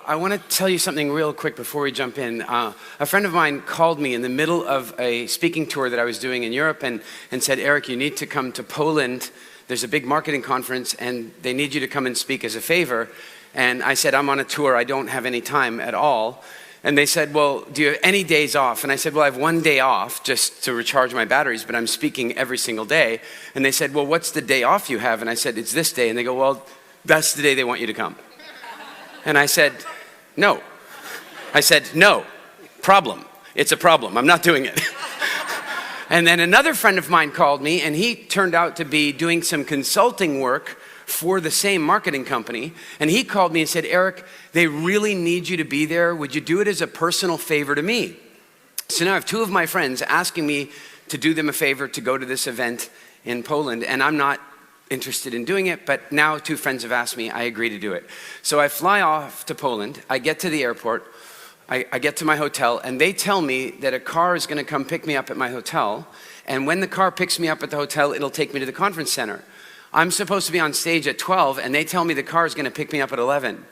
I want to tell you something real quick before we jump in. A friend of mine called me in the middle of a speaking tour that I was doing in Europe and said, Eric, you need to come to Poland. There's a big marketing conference and they need you to come and speak as a favor. And I said, I'm on a tour. I don't have any time at all. And they said, well, do you have any days off? And I said, well, I have one day off just to recharge my batteries, but I'm speaking every single day. And they said, well, what's the day off you have? And I said, it's this day. And they go, well, that's the day they want you to come. And I said, no. I said, no, problem. It's a problem. I'm not doing it. And then another friend of mine called me, and he turned out to be doing some consulting work for the same marketing company. And he called me and said, Eric, they really need you to be there. Would you do it as a personal favor to me? So now I have two of my friends asking me to do them a favor to go to this event in Poland. And I'm not interested in doing it, but now two friends have asked me, I agree to do it. So I fly off to Poland. I get to the airport. I get to my hotel, and they tell me that a car is going to come pick me up at my hotel. And when the car picks me up at the hotel, it'll take me to the conference center. I'm supposed to be on stage at 12, and they tell me the car is going to pick me up at 11.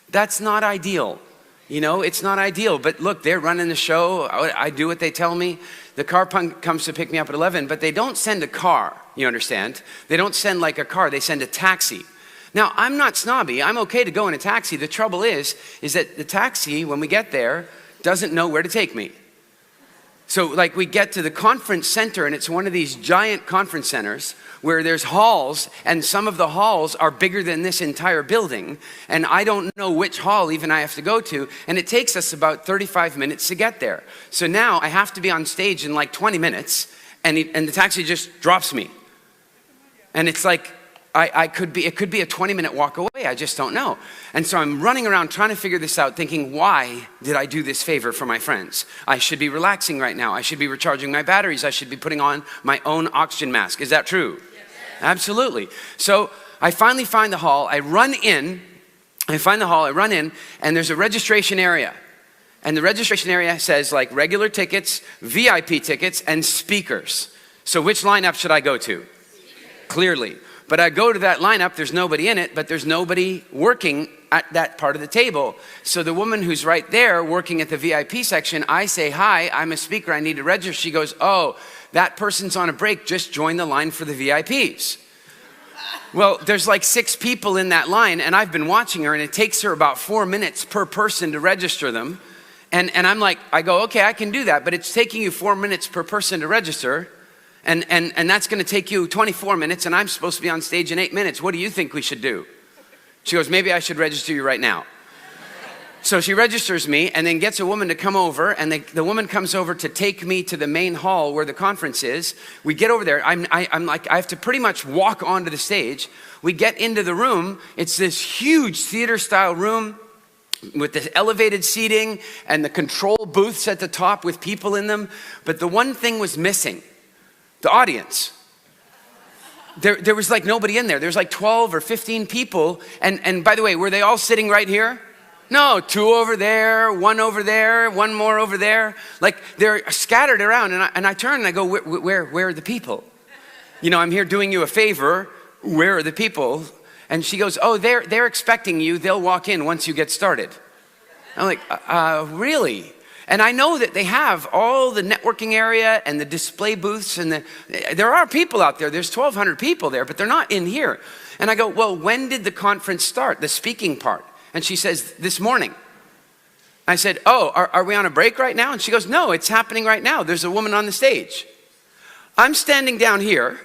That's not ideal. You know, it's not ideal. But look, they're running the show. I do what they tell me. The car comes to pick me up at 11, but they don't send a car, you understand? They don't send like a car. They send a taxi. Now, I'm not snobby. I'm okay to go in a taxi. The trouble is that the taxi, when we get there, doesn't know where to take me. So like we get to the conference center, and it's one of these giant conference centers where there's halls, and some of the halls are bigger than this entire building. And I don't know which hall even I have to go to. And it takes us about 35 minutes to get there. So now I have to be on stage in like 20 minutes, and the taxi just drops me. And it's like, it could be a 20-minute walk away. I just don't know. And so I'm running around trying to figure this out, thinking, why did I do this favor for my friends? I should be relaxing right now. I should be recharging my batteries. I should be putting on my own oxygen mask. Is that true? Yes. Absolutely. So I finally find the hall. I run in, and there's a registration area. And the registration area says like regular tickets, VIP tickets, and speakers. So which lineup should I go to? Clearly. But I go to that lineup, there's nobody in it, but there's nobody working at that part of the table. So the woman who's right there working at the VIP section, I say, hi, I'm a speaker, I need to register. She goes, oh, that person's on a break, just join the line for the VIPs. Well, there's like 6 people in that line, and I've been watching her, and it takes her about 4 minutes per person to register them. And I'm like, I go, okay, I can do that, but it's taking you 4 minutes per person to register. And that's going to take you 24 minutes, and I'm supposed to be on stage in 8 minutes. What do you think we should do? She goes, maybe I should register you right now. So she registers me and then gets a woman to come over, and the woman comes over to take me to the main hall where the conference is. We get over there. I'm like, I have to pretty much walk onto the stage. We get into the room. It's this huge theater-style room with the elevated seating and the control booths at the top with people in them. But the one thing was missing. The audience. There was like nobody in there. There's like 12 or 15 people. And by the way, were they all sitting right here? No, 2 over there, 1 over there, 1 more over there. Like they're scattered around. And I turn and I go, where are the people? You know, I'm here doing you a favor. Where are the people? And she goes, oh, they're expecting you. They'll walk in once you get started. I'm like, really? And I know that they have all the networking area and the display booths, and there are people out there. There's 1,200 people there, but they're not in here. And I go, well, when did the conference start, the speaking part? And she says, this morning. I said, oh, are we on a break right now? And she goes, no, it's happening right now. There's a woman on the stage. I'm standing down here,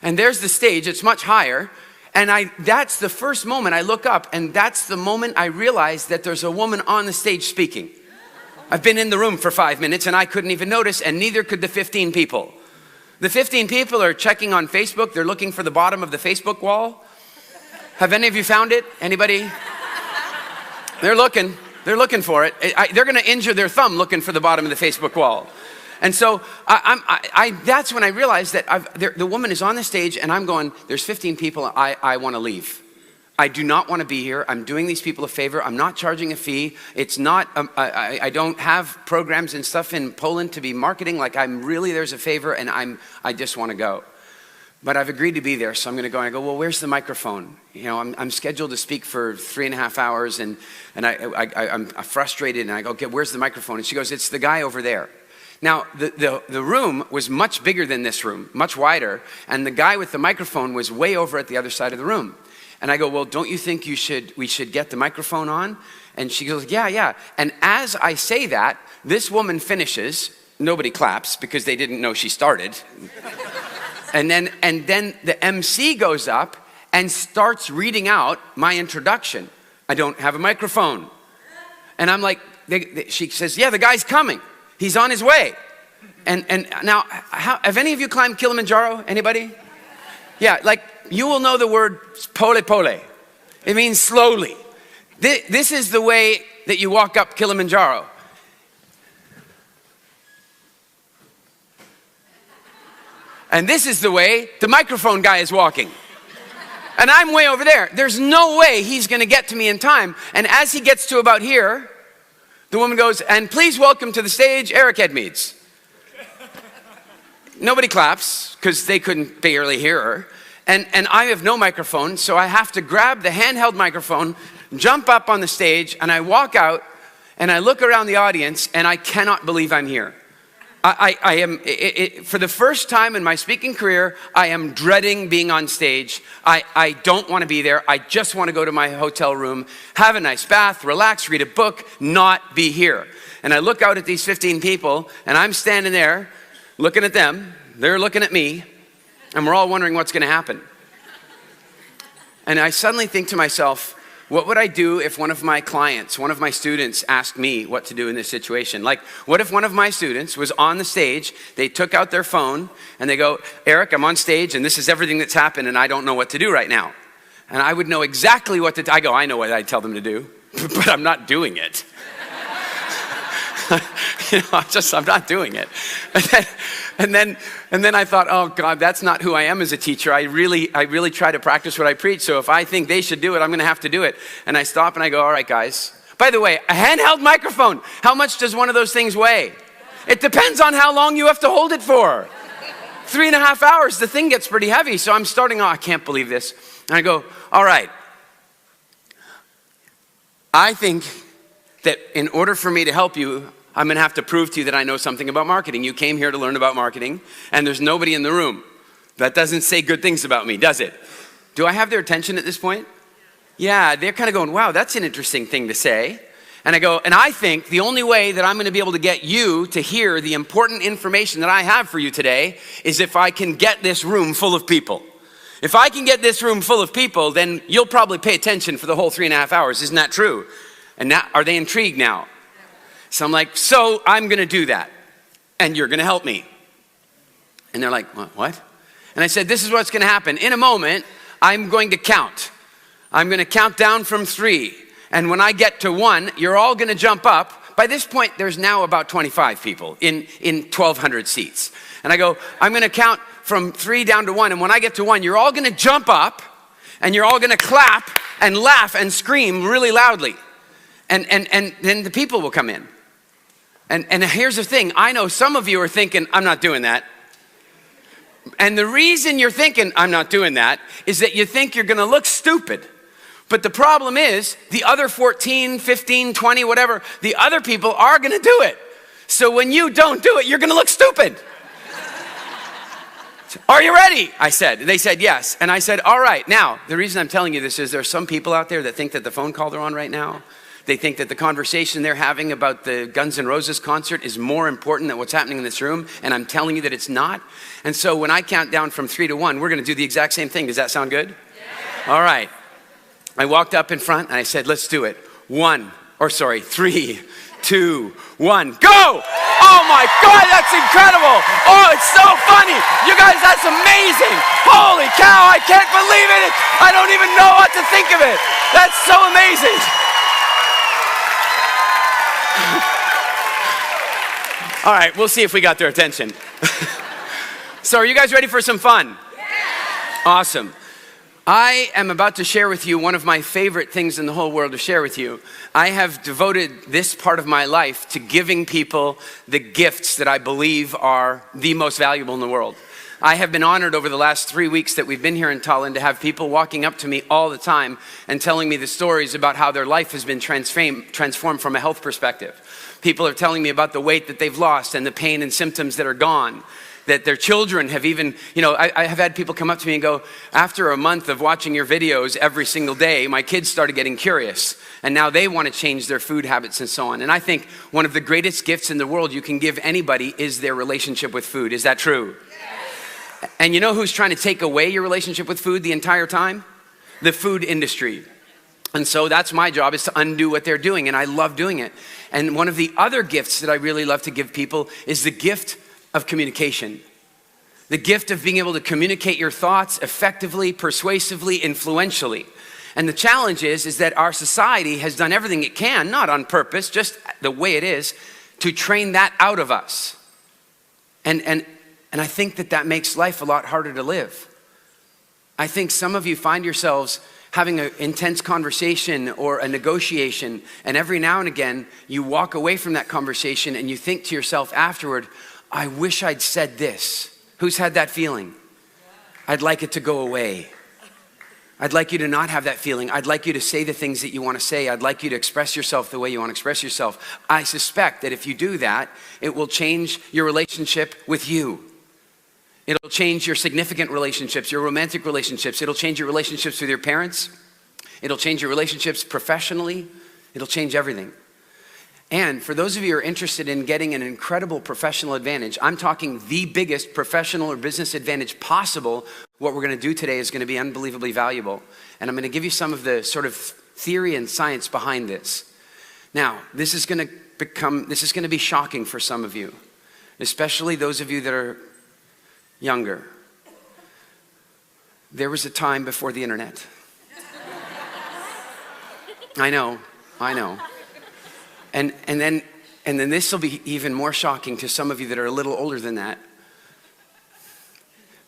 and there's the stage. It's much higher. And that's the first moment I look up, and that's the moment I realize that there's a woman on the stage speaking. I've been in the room for 5 minutes and I couldn't even notice, and neither could the 15 people. The 15 people are checking on Facebook. They're looking for the bottom of the Facebook wall. Have any of you found it? Anybody? They're looking for it. They're going to injure their thumb looking for the bottom of the Facebook wall. And so that's when I realized that the woman is on the stage, and I'm going, there's 15 people, I want to leave. I do not want to be here. I'm doing these people a favor. I'm not charging a fee. It's not, I don't have programs and stuff in Poland to be marketing. Like there's a favor, and I just want to go. but I've agreed to be there, so I'm going to go. And I go, well, where's the microphone? You know, I'm scheduled to speak for 3.5 hours, and I'm frustrated, and I go, okay, where's the microphone? And she goes, it's the guy over there. Now, the room was much bigger than this room, much wider, and the guy with the microphone was way over at the other side of the room. And I go, well, don't you think we should get the microphone on? And she goes, yeah. And as I say that, this woman finishes. Nobody claps because they didn't know she started. And then the MC goes up and starts reading out my introduction. I don't have a microphone. And I'm like, she says, yeah, the guy's coming. He's on his way. And now, have any of you climbed Kilimanjaro? Anybody? Yeah, like you will know the word pole pole. It means slowly. This is the way that you walk up Kilimanjaro. And this is the way the microphone guy is walking. And I'm way over there. There's no way he's going to get to me in time. And as he gets to about here, the woman goes, and please welcome to the stage, Eric Edmeades. Nobody claps because they couldn't barely hear her. And I have no microphone, so I have to grab the handheld microphone, jump up on the stage, and I walk out, and I look around the audience, and I cannot believe I'm here. I am, for the first time in my speaking career, I am dreading being on stage. I don't want to be there. I just want to go to my hotel room, have a nice bath, relax, read a book, not be here. And I look out at these 15 people, and I'm standing there looking at them. They're looking at me, and we're all wondering what's going to happen. And I suddenly think to myself, what would I do if one of my clients, one of my students asked me what to do in this situation? Like, what if one of my students was on the stage, they took out their phone, and they go, Eric, I'm on stage, and this is everything that's happened, and I don't know what to do right now. And I would know exactly what to do. I go, I know what I tell them to do, but I'm not doing it. I'm not doing it. And then I thought, oh God, that's not who I am as a teacher. I really try to practice what I preach. So if I think they should do it, I'm going to have to do it. And I stop and I go, all right, guys. By the way, a handheld microphone. How much does one of those things weigh? It depends on how long you have to hold it for. 3.5 hours. The thing gets pretty heavy. So I'm starting. Oh, I can't believe this. And I go, all right. I think that in order for me to help you, I'm going to have to prove to you that I know something about marketing. You came here to learn about marketing, and there's nobody in the room. That doesn't say good things about me, does it? Do I have their attention at this point? Yeah, they're kind of going, wow, that's an interesting thing to say. And I go, and I think the only way that I'm going to be able to get you to hear the important information that I have for you today is if I can get this room full of people. If I can get this room full of people, then you'll probably pay attention for the whole 3.5 hours. Isn't that true? And now, are they intrigued now? So I'm like, so I'm going to do that, and you're going to help me. And they're like, what? And I said, this is what's going to happen. In a moment, I'm going to count. I'm going to count down from 3. And when I get to 1, you're all going to jump up. By this point, there's now about 25 people in 1,200 seats. And I go, I'm going to count from 3 down to 1. And when I get to 1, you're all going to jump up, and you're all going to clap and laugh and scream really loudly. And then the people will come in. And here's the thing. I know some of you are thinking, I'm not doing that. And the reason you're thinking, I'm not doing that, is that you think you're going to look stupid. But the problem is, the other 14, 15, 20, whatever, the other people are going to do it. So when you don't do it, you're going to look stupid. Are you ready? I said. And they said yes. And I said, all right. Now, the reason I'm telling you this is there's some people out there that think that the phone call they're on right now, they think that the conversation they're having about the Guns N' Roses concert is more important than what's happening in this room, and I'm telling you that it's not. And so when I count down from 3 to 1, we're going to do the exact same thing. Does that sound good? Yeah. All right. I walked up in front, and I said, let's do it. 3, 2, 1, go! Oh my God, that's incredible! Oh, it's so funny! You guys, that's amazing! Holy cow, I can't believe it! I don't even know what to think of it! That's so amazing! All right, we'll see if we got their attention. So are you guys ready for some fun? Yeah. Awesome. I am about to share with you one of my favorite things in the whole world to share with you. I have devoted this part of my life to giving people the gifts that I believe are the most valuable in the world. I have been honored over the last 3 weeks that we've been here in Tallinn to have people walking up to me all the time and telling me the stories about how their life has been transformed from a health perspective. People are telling me about the weight that they've lost and the pain and symptoms that are gone. That their children have even, I have had people come up to me and go, after a month of watching your videos every single day, my kids started getting curious. And now they want to change their food habits and so on. And I think one of the greatest gifts in the world you can give anybody is their relationship with food. Is that true? Yes. And you know who's trying to take away your relationship with food the entire time? The food industry. And so that's my job, is to undo what they're doing. And I love doing it. And one of the other gifts that I really love to give people is the gift of communication. The gift of being able to communicate your thoughts effectively, persuasively, influentially. And the challenge is that our society has done everything it can, not on purpose, just the way it is, to train that out of us. And I think that makes life a lot harder to live. I think some of you find yourselves having an intense conversation or a negotiation, and every now and again, you walk away from that conversation and you think to yourself afterward, I wish I'd said this. Who's had that feeling? I'd like it to go away. I'd like you to not have that feeling. I'd like you to say the things that you want to say. I'd like you to express yourself the way you want to express yourself. I suspect that if you do that, it will change your relationship with you. It'll change your significant relationships, your romantic relationships. It'll change your relationships with your parents. It'll change your relationships professionally. It'll change everything. And for those of you who are interested in getting an incredible professional advantage, I'm talking the biggest professional or business advantage possible. What we're going to do today is going to be unbelievably valuable. And I'm going to give you some of the sort of theory and science behind this. Now, this is going to be shocking for some of you, especially those of you that are younger. There was a time before the internet. I know. And then this will be even more shocking to some of you that are a little older than that.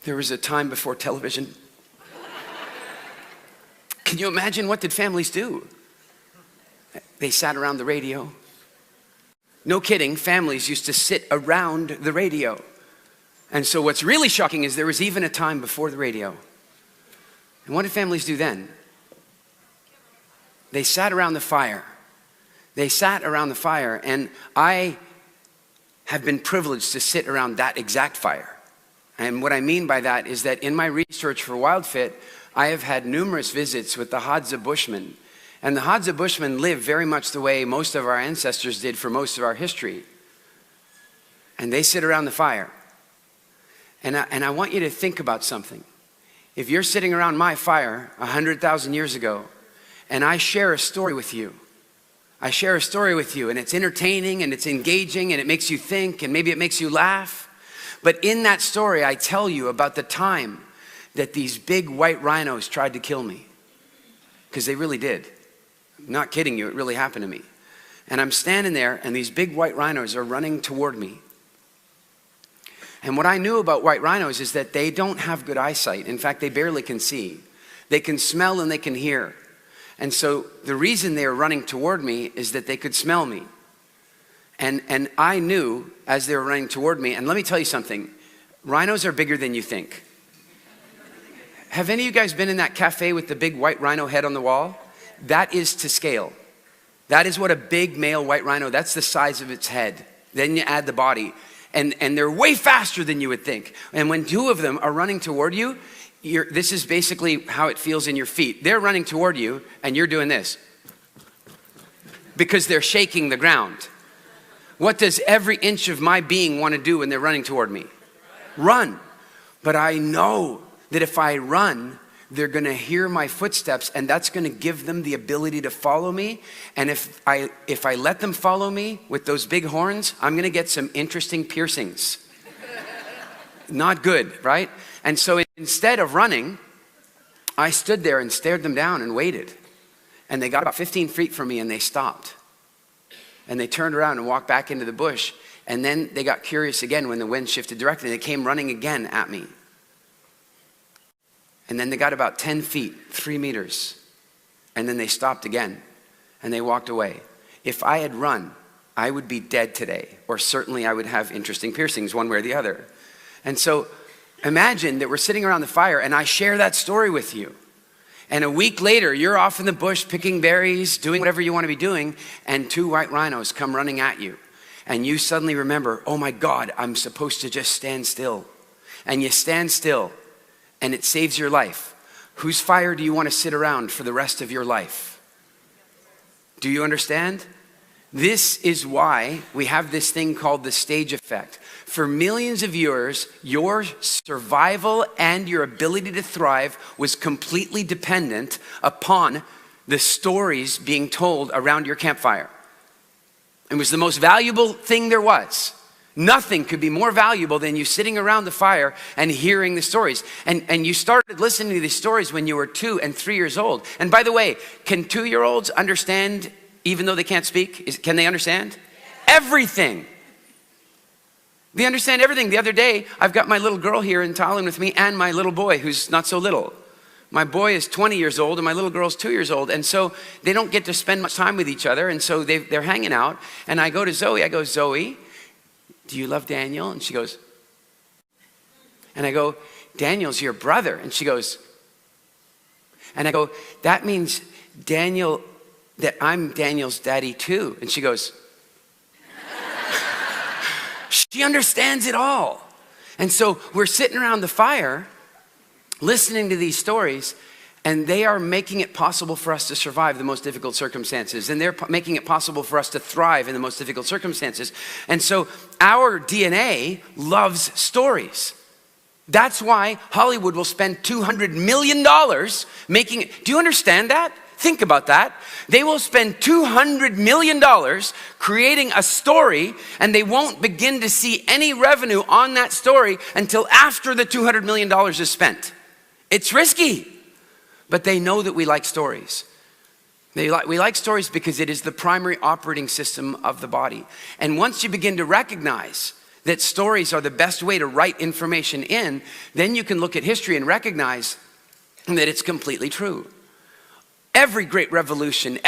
There was a time before television. Can you imagine, what did families do? They sat around the radio. No kidding, families used to sit around the radio. And so what's really shocking is there was even a time before the radio. And what did families do then? They sat around the fire. They sat around the fire, and I have been privileged to sit around that exact fire. And what I mean by that is that in my research for WildFit, I have had numerous visits with the Hadza Bushmen. And the Hadza Bushmen live very much the way most of our ancestors did for most of our history. And they sit around the fire. And I want you to think about something. If you're sitting around my fire 100,000 years ago, and I share a story with you, and it's entertaining and it's engaging and it makes you think and maybe it makes you laugh. But in that story, I tell you about the time that these big white rhinos tried to kill me. Because they really did. I'm not kidding you, it really happened to me. And I'm standing there and these big white rhinos are running toward me. And what I knew about white rhinos is that they don't have good eyesight. In fact, they barely can see. They can smell and they can hear. And so the reason they were running toward me is that they could smell me. And I knew as they were running toward me, and let me tell you something, rhinos are bigger than you think. Have any of you guys been in that cafe with the big white rhino head on the wall? That is to scale. That is what a big male white rhino, that's the size of its head. Then you add the body. And they're way faster than you would think. And when two of them are running toward you, this is basically how it feels in your feet. They're running toward you and you're doing this. Because they're shaking the ground. What does every inch of my being want to do when they're running toward me? Run. But I know that if I run, they're going to hear my footsteps and that's going to give them the ability to follow me. And if I let them follow me with those big horns, I'm going to get some interesting piercings. Not good, right? And so instead of running, I stood there and stared them down and waited. And they got about 15 feet from me and they stopped. And they turned around and walked back into the bush. And then they got curious again when the wind shifted directly. They came running again at me. And then they got about 10 feet, 3 meters. And then they stopped again. And they walked away. If I had run, I would be dead today. Or certainly I would have interesting piercings one way or the other. And so Imagine that we're sitting around the fire and I share that story with you. And a week later, you're off in the bush picking berries, doing whatever you want to be doing, and 2 white rhinos come running at you. And you suddenly remember, oh my God, I'm supposed to just stand still. And you stand still, and it saves your life. Whose fire do you want to sit around for the rest of your life? Do you understand? This is why we have this thing called the stage effect. For millions of years, your survival and your ability to thrive was completely dependent upon the stories being told around your campfire. It was the most valuable thing there was. Nothing could be more valuable than you sitting around the fire and hearing the stories. And you started listening to these stories when you were 2 and 3 years old. And by the way, can 2-year-olds understand even though they can't speak? Can they understand? Everything. They understand everything. The other day, I've got my little girl here in Thailand with me and my little boy who's not so little. My boy is 20 years old and my little girl's 2 years old. And so they don't get to spend much time with each other. And so they're hanging out. And I go to Zoe, I go, Zoe, do you love Daniel? And she goes, and I go, Daniel's your brother. And she goes, and I go, that means Daniel, that I'm Daniel's daddy too. And she goes, she understands it all. And so we're sitting around the fire listening to these stories, and they are making it possible for us to survive the most difficult circumstances. And they're making it possible for us to thrive in the most difficult circumstances. And so our DNA loves stories. That's why Hollywood will spend $200 million making it. Do you understand that? Think about that. They will spend $200 million creating a story, and they won't begin to see any revenue on that story until after the $200 million is spent. It's risky, but they know that we like stories. We like stories because it is the primary operating system of the body. And once you begin to recognize that stories are the best way to write information in, then you can look at history and recognize that it's completely true. Every great revolution,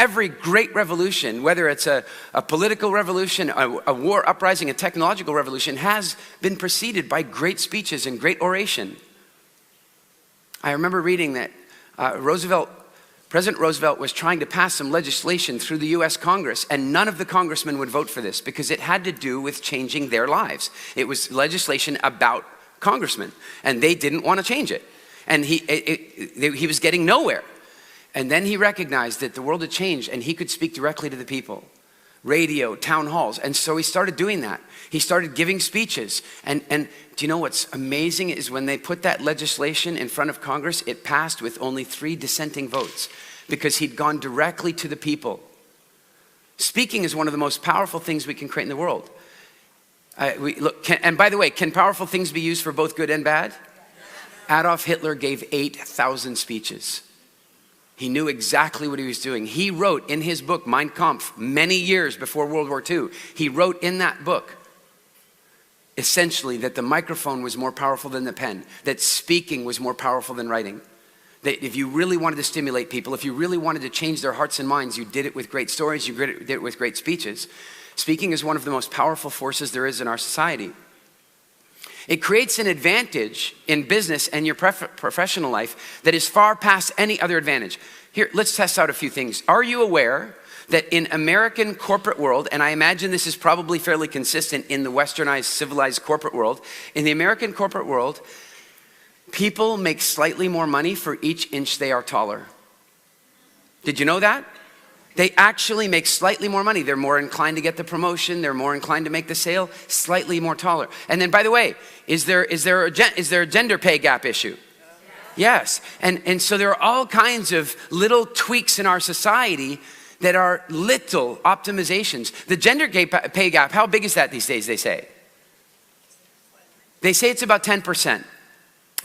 whether it's a political revolution, a war uprising, a technological revolution, has been preceded by great speeches and great oration. I remember reading that President Roosevelt was trying to pass some legislation through the US Congress, and none of the congressmen would vote for this because it had to do with changing their lives. It was legislation about congressmen, and they didn't want to change it. And he was getting nowhere. And then he recognized that the world had changed and he could speak directly to the people. Radio, town halls. And so he started doing that. He started giving speeches. And do you know what's amazing is when they put that legislation in front of Congress, it passed with only 3 dissenting votes because he'd gone directly to the people. Speaking is one of the most powerful things we can create in the world. And by the way, can powerful things be used for both good and bad? Adolf Hitler gave 8,000 speeches. He knew exactly what he was doing. He wrote in his book, Mein Kampf, many years before World War II, he wrote in that book, essentially, that the microphone was more powerful than the pen, that speaking was more powerful than writing. That if you really wanted to stimulate people, if you really wanted to change their hearts and minds, you did it with great stories, you did it with great speeches. Speaking is one of the most powerful forces there is in our society. It creates an advantage in business and your professional life that is far past any other advantage. Here, let's test out a few things. Are you aware that in American corporate world, and I imagine this is probably fairly consistent in the westernized, civilized corporate world, in the American corporate world, people make slightly more money for each inch they are taller. Did you know that? They actually make slightly more money. They're more inclined to get the promotion. They're more inclined to make the sale, slightly more taller. And then, by the way, is there a gender pay gap issue? Yes. And so there are all kinds of little tweaks in our society that are little optimizations. The gender pay gap, how big is that these days, they say? They say it's about 10%.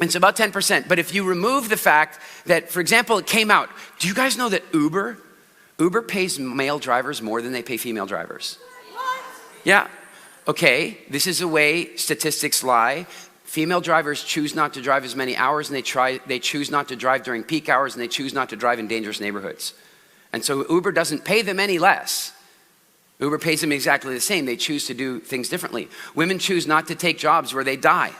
It's about 10%. But if you remove the fact that, for example, it came out, do you guys know that Uber pays male drivers more than they pay female drivers? What? Yeah. Okay, this is the way statistics lie. Female drivers choose not to drive as many hours, and they choose not to drive during peak hours, and they choose not to drive in dangerous neighborhoods. And so Uber doesn't pay them any less. Uber pays them exactly the same. They choose to do things differently. Women choose not to take jobs where they die.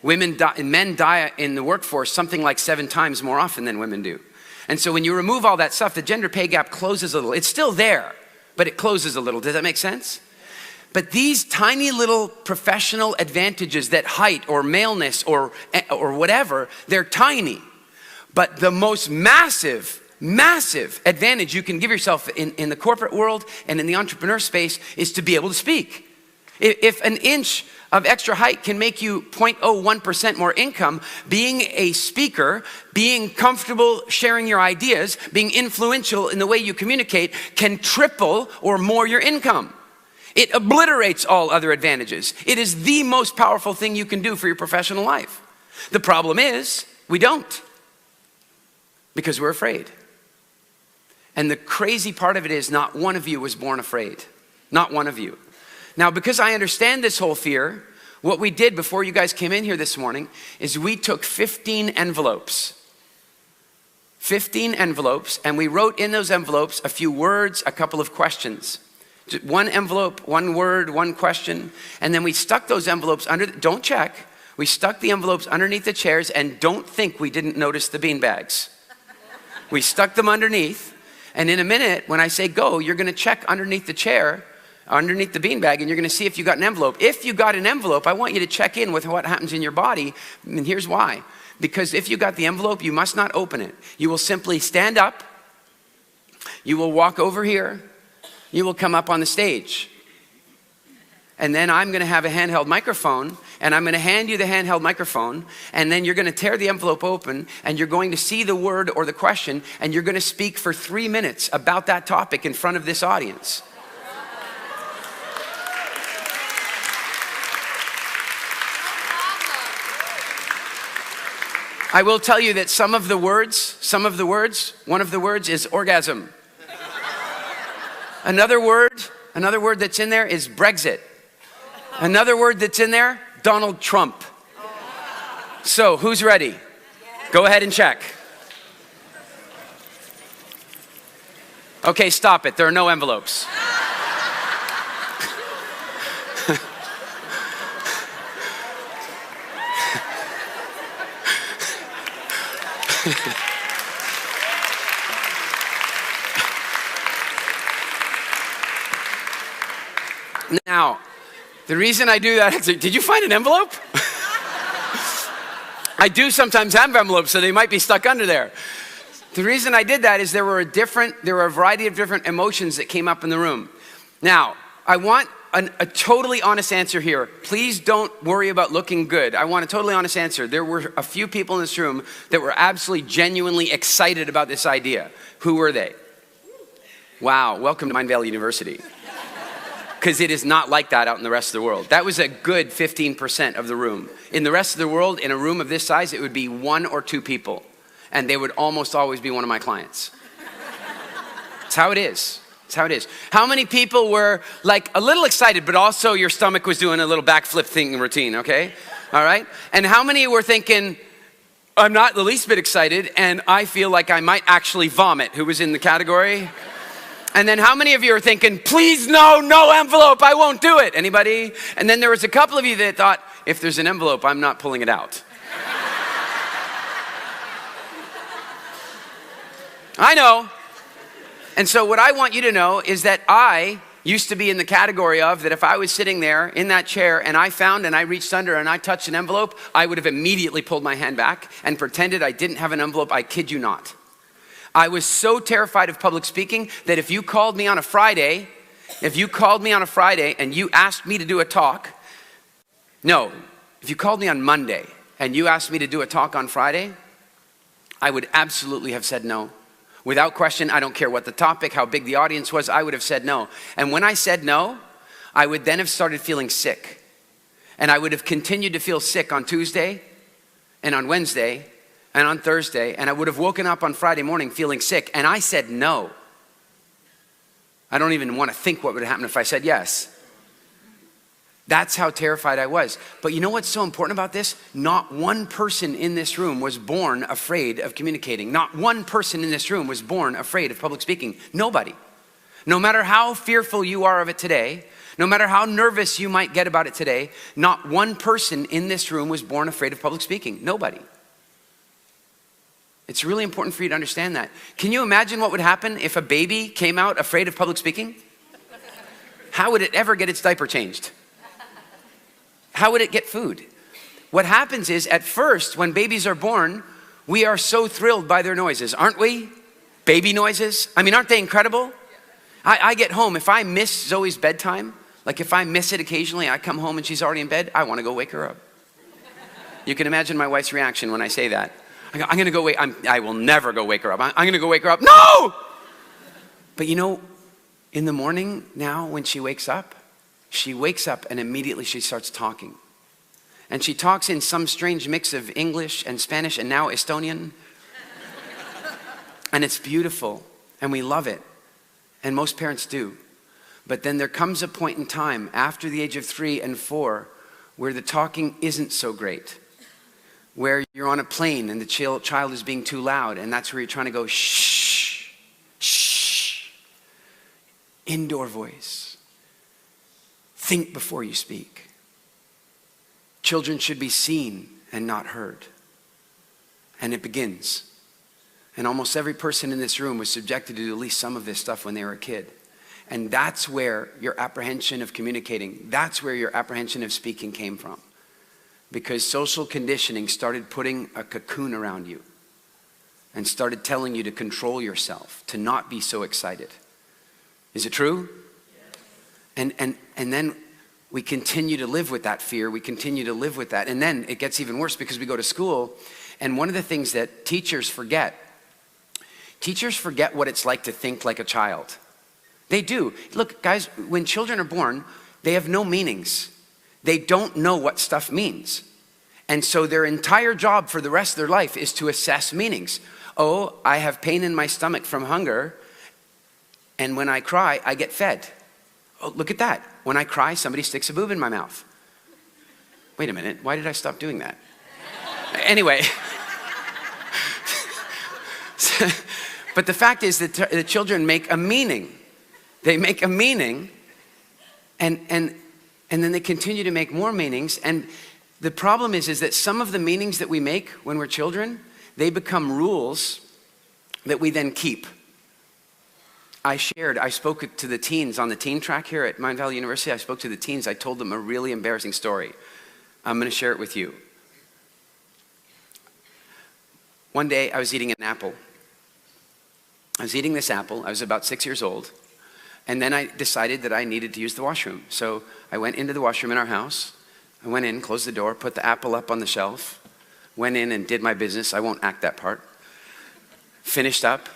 Men die in the workforce something like 7 times more often than women do. And so when you remove all that stuff, the gender pay gap closes a little. It's still there, but it closes a little. Does that make sense? But these tiny little professional advantages, that height or maleness or whatever, they're tiny. But the most massive advantage you can give yourself in the corporate world and in the entrepreneur space is to be able to speak. If an inch of extra height can make you 0.01% more income, being a speaker, being comfortable sharing your ideas, being influential in the way you communicate can triple or more your income. It obliterates all other advantages. It is the most powerful thing you can do for your professional life. The problem is, we don't. Because we're afraid. And the crazy part of it is not one of you was born afraid. Not one of you. Now, because I understand this whole fear, what we did before you guys came in here this morning is we took 15 envelopes. 15 envelopes, and we wrote in those envelopes a few words, a couple of questions. Just one envelope, one word, one question, and then we stuck those envelopes under, don't check, we stuck the envelopes underneath the chairs, and don't think we didn't notice the bean bags. We stuck them underneath, and in a minute, when I say go, you're gonna check underneath the chair, underneath the beanbag, and you're gonna see if you got an envelope. If you got an envelope, I want you to check in with what happens in your body, and here's why. Because if you got the envelope, you must not open it. You will simply stand up, you will walk over here, you will come up on the stage. And then I'm gonna have a handheld microphone, and I'm gonna hand you the handheld microphone, and then you're gonna tear the envelope open, and you're going to see the word or the question, and you're gonna speak for 3 minutes about that topic in front of this audience. I will tell you that one of the words is orgasm. Another word that's in there is Brexit. Another word that's in there, Donald Trump. So, who's ready? Go ahead and check. Okay, stop it. There are no envelopes. Now, the reason I do that is, did you find an envelope? I do sometimes have envelopes, so they might be stuck under there. The reason I did that is there were a variety of different emotions that came up in the room. Now, I want a totally honest answer here. Please don't worry about looking good. I want a totally honest answer. There were a few people in this room that were absolutely, genuinely excited about this idea. Who were they? Wow, welcome to Mind Valley University. Because it is not like that out in the rest of the world. That was a good 15% of the room. In the rest of the world, in a room of this size, it would be 1 or 2 people. And they would almost always be one of my clients. That's how it is. That's how it is. How many people were like a little excited, but also your stomach was doing a little backflip thing routine, okay? All right? And how many were thinking, I'm not the least bit excited, and I feel like I might actually vomit? Who was in the category? And then how many of you are thinking, please no envelope, I won't do it? Anybody? And then there was a couple of you that thought, if there's an envelope, I'm not pulling it out. I know. And so what I want you to know is that I used to be in the category of that if I was sitting there in that chair and I reached under and I touched an envelope, I would have immediately pulled my hand back and pretended I didn't have an envelope. I kid you not. I was so terrified of public speaking that if you called me on a Friday and you asked me to do a talk, if you called me on Monday and you asked me to do a talk on Friday, I would absolutely have said no. Without question, I don't care what the topic, how big the audience was, I would have said no. And when I said no, I would then have started feeling sick. And I would have continued to feel sick on Tuesday and on Wednesday and on Thursday, and I would have woken up on Friday morning feeling sick, and I said no. I don't even want to think what would happen if I said yes. That's how terrified I was. But you know what's so important about this? Not one person in this room was born afraid of communicating. Not one person in this room was born afraid of public speaking. Nobody. No matter how fearful you are of it today, No matter how nervous you might get about it today, not one person in this room was born afraid of public speaking. Nobody. It's really important for you to understand that. Can you imagine what would happen if a baby came out afraid of public speaking? How would it ever get its diaper changed? How would it get food? What happens is, at first, when babies are born, we are so thrilled by their noises, aren't we? Baby noises. I mean, aren't they incredible? I get home, if I miss Zoe's bedtime, like if I miss it occasionally, I come home and she's already in bed, I want to go wake her up. You can imagine my wife's reaction when I say that. I go, I'm going to go wake, I will never go wake her up. I'm going to go wake her up. No! But you know, in the morning now when she wakes up and immediately she starts talking. And she talks in some strange mix of English and Spanish and now Estonian. And it's beautiful and we love it. And most parents do. But then there comes a point in time after the age of 3 and 4 where the talking isn't so great. Where you're on a plane and the child is being too loud, and that's where you're trying to go, shh, shh. Indoor voice. Think before you speak. Children should be seen and not heard. And it begins. And almost every person in this room was subjected to at least some of this stuff when they were a kid. And that's where your apprehension of communicating, that's where your apprehension of speaking came from. Because social conditioning started putting a cocoon around you and started telling you to control yourself, to not be so excited. Is it true? Yes. And then we continue to live with that fear. We continue to live with that. And then it gets even worse because we go to school. And one of the things that teachers forget what it's like to think like a child. They do. Look, guys, when children are born, they have no meanings. They don't know what stuff means. And so their entire job for the rest of their life is to assess meanings. Oh, I have pain in my stomach from hunger, and when I cry, I get fed. Oh, look at that. When I cry, somebody sticks a boob in my mouth. Wait a minute, why did I stop doing that? Anyway. But the fact is that the children make a meaning. They make a meaning, and then they continue to make more meanings. And the problem is that some of the meanings that we make when we're children, they become rules that we then keep. I spoke to the teens on the teen track here at Mind Valley University. I spoke to the teens. I told them a really embarrassing story. I'm going to share it with you. One day I was eating an apple. I was eating this apple. I was about 6 years old. And then I decided that I needed to use the washroom. So I went into the washroom in our house. I went in, closed the door, put the apple up on the shelf, went in and did my business. I won't act that part. Finished up,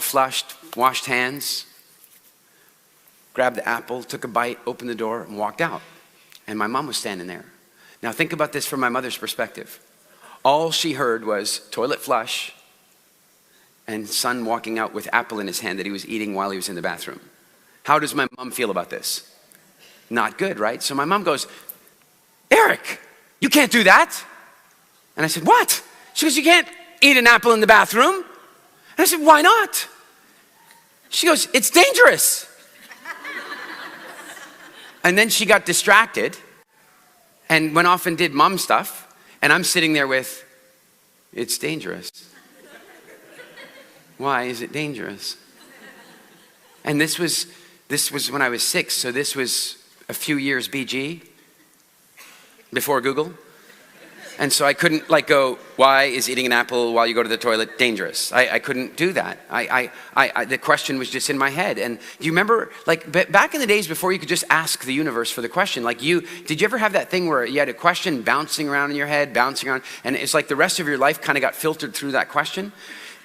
flushed, washed hands, grabbed the apple, took a bite, opened the door, and walked out. And my mom was standing there. Now think about this from my mother's perspective. All she heard was toilet flush and son walking out with apple in his hand that he was eating while he was in the bathroom. How does my mom feel about this? Not good, right? So my mom goes, Eric, you can't do that. And I said, what? She goes, you can't eat an apple in the bathroom. And I said, why not? She goes, it's dangerous. And then she got distracted and went off and did mom stuff. And I'm sitting there with, it's dangerous. Why is it dangerous? And this was when I was 6, so this was a few years BG, before Google. And so I couldn't go, why is eating an apple while you go to the toilet dangerous? I couldn't do that. The question was just in my head. And do you remember, back in the days before you could just ask the universe for the question, did you ever have that thing where you had a question bouncing around in your head, bouncing around, and it's like the rest of your life kind of got filtered through that question?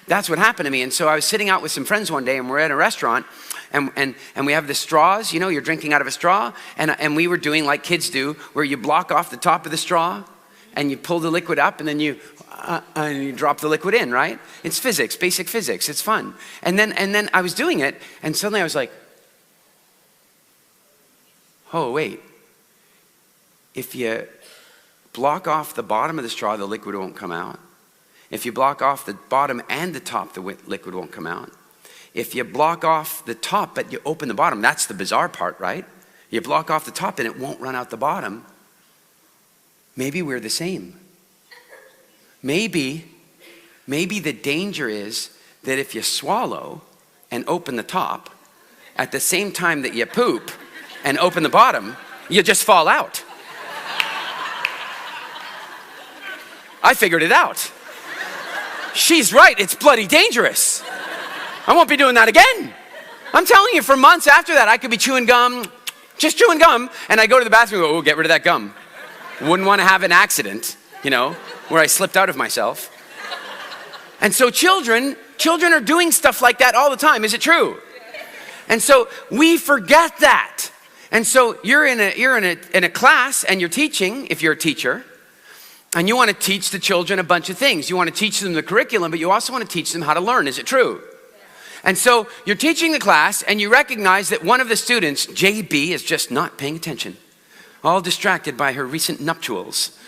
That's what happened to me. And so I was sitting out with some friends one day, and we're at a restaurant, and we have the straws, you're drinking out of a straw, and we were doing like kids do, where you block off the top of the straw, and you pull the liquid up, and then you drop the liquid in, right? It's physics, basic physics, it's fun. And then I was doing it, and suddenly I was like, oh wait, if you block off the bottom of the straw, the liquid won't come out. If you block off the bottom and the top, the liquid won't come out. if you block off the top but you open the bottom, that's the bizarre part, right? You block off the top and it won't run out the bottom. Maybe we're the same. Maybe the danger is that if you swallow and open the top, at the same time that you poop and open the bottom, you just fall out. I figured it out. She's right, it's bloody dangerous. I won't be doing that again. I'm telling you, for months after that, I could be chewing gum, just chewing gum, and I go to the bathroom and go, oh, get rid of that gum. Wouldn't want to have an accident, where I slipped out of myself. And so children are doing stuff like that all the time. Is it true? And so we forget that. And so you're in a class and you're teaching, if you're a teacher, and you want to teach the children a bunch of things. You want to teach them the curriculum, but you also want to teach them how to learn. Is it true? And so you're teaching the class and you recognize that one of the students, JB, is just not paying attention. All distracted by her recent nuptials.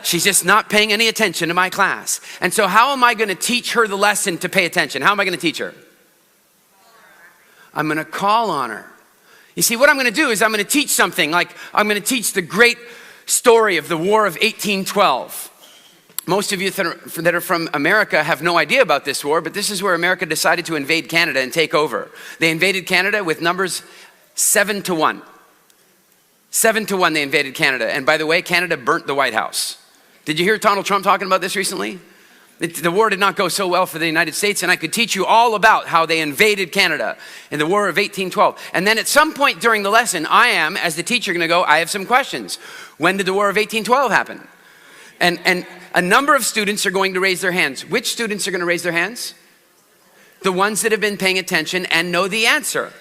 She's just not paying any attention to my class. And so how am I going to teach her the lesson to pay attention? How am I going to teach her? I'm going to call on her. You see, what I'm going to do is I'm going to teach something, like I'm going to teach the great story of the War of 1812. Most of you that are from America have no idea about this war, but this is where America decided to invade Canada and take over. They invaded Canada with numbers 7-1. 7-1 they invaded Canada. And by the way, Canada burnt the White House. Did you hear Donald Trump talking about this recently? The war did not go so well for the United States, and I could teach you all about how they invaded Canada in the War of 1812. And then at some point during the lesson, I am, as the teacher, going to go, I have some questions. When did the War of 1812 happen? And a number of students are going to raise their hands. Which students are going to raise their hands? The ones that have been paying attention and know the answer.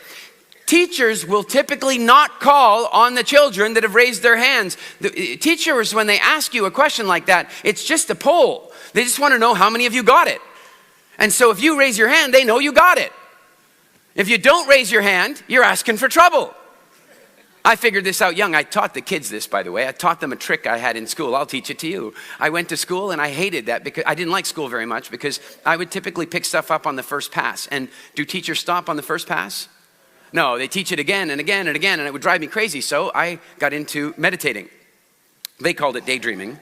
Teachers will typically not call on the children that have raised their hands. The teachers, when they ask you a question like that, it's just a poll. They just want to know how many of you got it. And so if you raise your hand, they know you got it. If you don't raise your hand, you're asking for trouble. I figured this out young. I taught the kids this, by the way. I taught them a trick I had in school. I'll teach it to you. I went to school and I hated that because I didn't like school very much because I would typically pick stuff up on the first pass. And do teachers stop on the first pass? No, they teach it again and again and again, and it would drive me crazy. So I got into meditating. They called it daydreaming.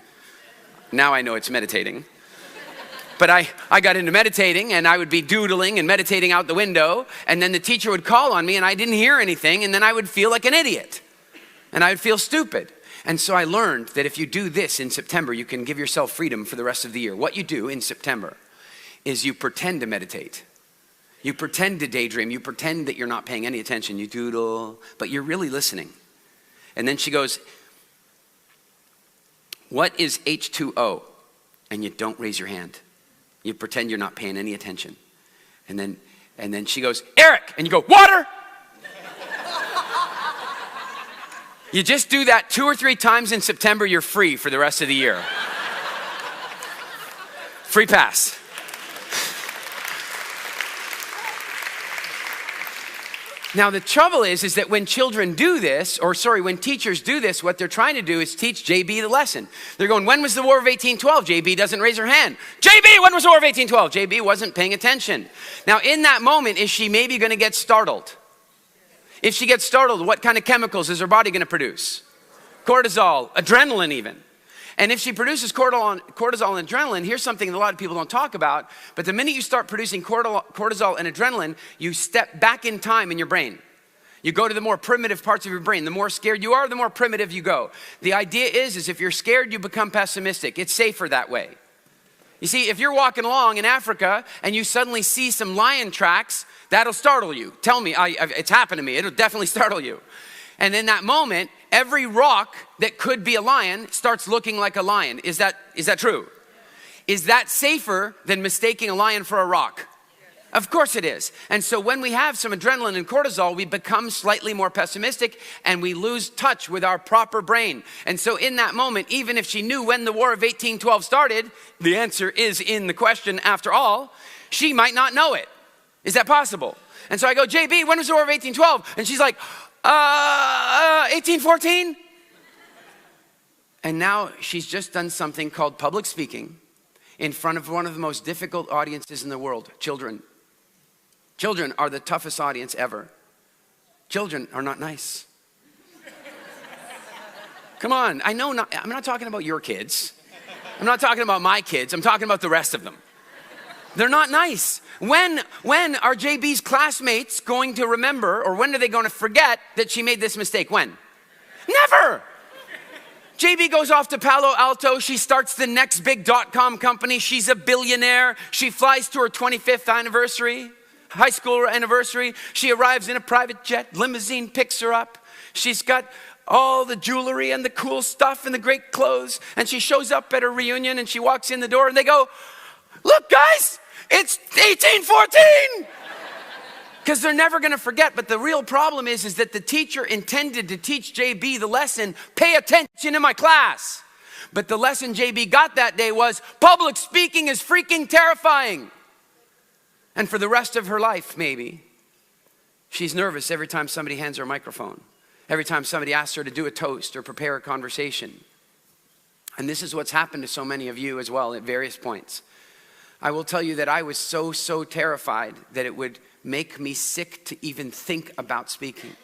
Now I know it's meditating. But I got into meditating, and I would be doodling and meditating out the window, and then the teacher would call on me, and I didn't hear anything, and then I would feel like an idiot, and I would feel stupid. And so I learned that if you do this in September, you can give yourself freedom for the rest of the year. What you do in September is you pretend to meditate. You pretend to daydream. You pretend that you're not paying any attention. You doodle, but you're really listening. And then she goes, what is H2O? And you don't raise your hand. You pretend you're not paying any attention. And then she goes, Eric! And you go, water! You just do that 2 or 3 times in September, you're free for the rest of the year. Free pass. Now the trouble is that when children do this, when teachers do this, what they're trying to do is teach JB the lesson. They're going, when was the War of 1812? JB doesn't raise her hand. JB, when was the War of 1812? JB wasn't paying attention. Now in that moment, is she maybe going to get startled? If she gets startled, what kind of chemicals is her body going to produce? Cortisol, adrenaline even. And if she produces cortisol and adrenaline, here's something that a lot of people don't talk about, but the minute you start producing cortisol and adrenaline, you step back in time in your brain. You go to the more primitive parts of your brain. The more scared you are, the more primitive you go. The idea is if you're scared, you become pessimistic. It's safer that way. You see, if you're walking along in Africa and you suddenly see some lion tracks, that'll startle you. Tell me, it's happened to me. It'll definitely startle you. And in that moment, every rock that could be a lion starts looking like a lion. Is that true? Is that safer than mistaking a lion for a rock? Of course it is. And so when we have some adrenaline and cortisol, we become slightly more pessimistic and we lose touch with our proper brain. And so in that moment, even if she knew when the War of 1812 started, the answer is in the question after all, she might not know it. Is that possible? And so I go, JB, when was the War of 1812? And she's like, 1814? And now she's just done something called public speaking in front of one of the most difficult audiences in the world, children. Children are the toughest audience ever. Children are not nice. Come on, I'm not talking about your kids. I'm not talking about my kids. I'm talking about the rest of them. They're not nice. When are JB's classmates going to remember, or when are they going to forget that she made this mistake? When? Never. JB goes off to Palo Alto. She starts the next big .com company. She's a billionaire. She flies to her 25th anniversary, high school anniversary. She arrives in a private jet. Limousine picks her up. She's got all the jewelry and the cool stuff and the great clothes. And she shows up at her reunion and she walks in the door and they go, "Look, guys, it's 1814. Because they're never going to forget. But the real problem is that the teacher intended to teach JB the lesson, pay attention in my class. But the lesson JB got that day was, public speaking is freaking terrifying. And for the rest of her life, maybe, she's nervous every time somebody hands her a microphone. Every time somebody asks her to do a toast or prepare a conversation. And this is what's happened to so many of you as well at various points. I will tell you that I was so terrified that it would make me sick to even think about speaking.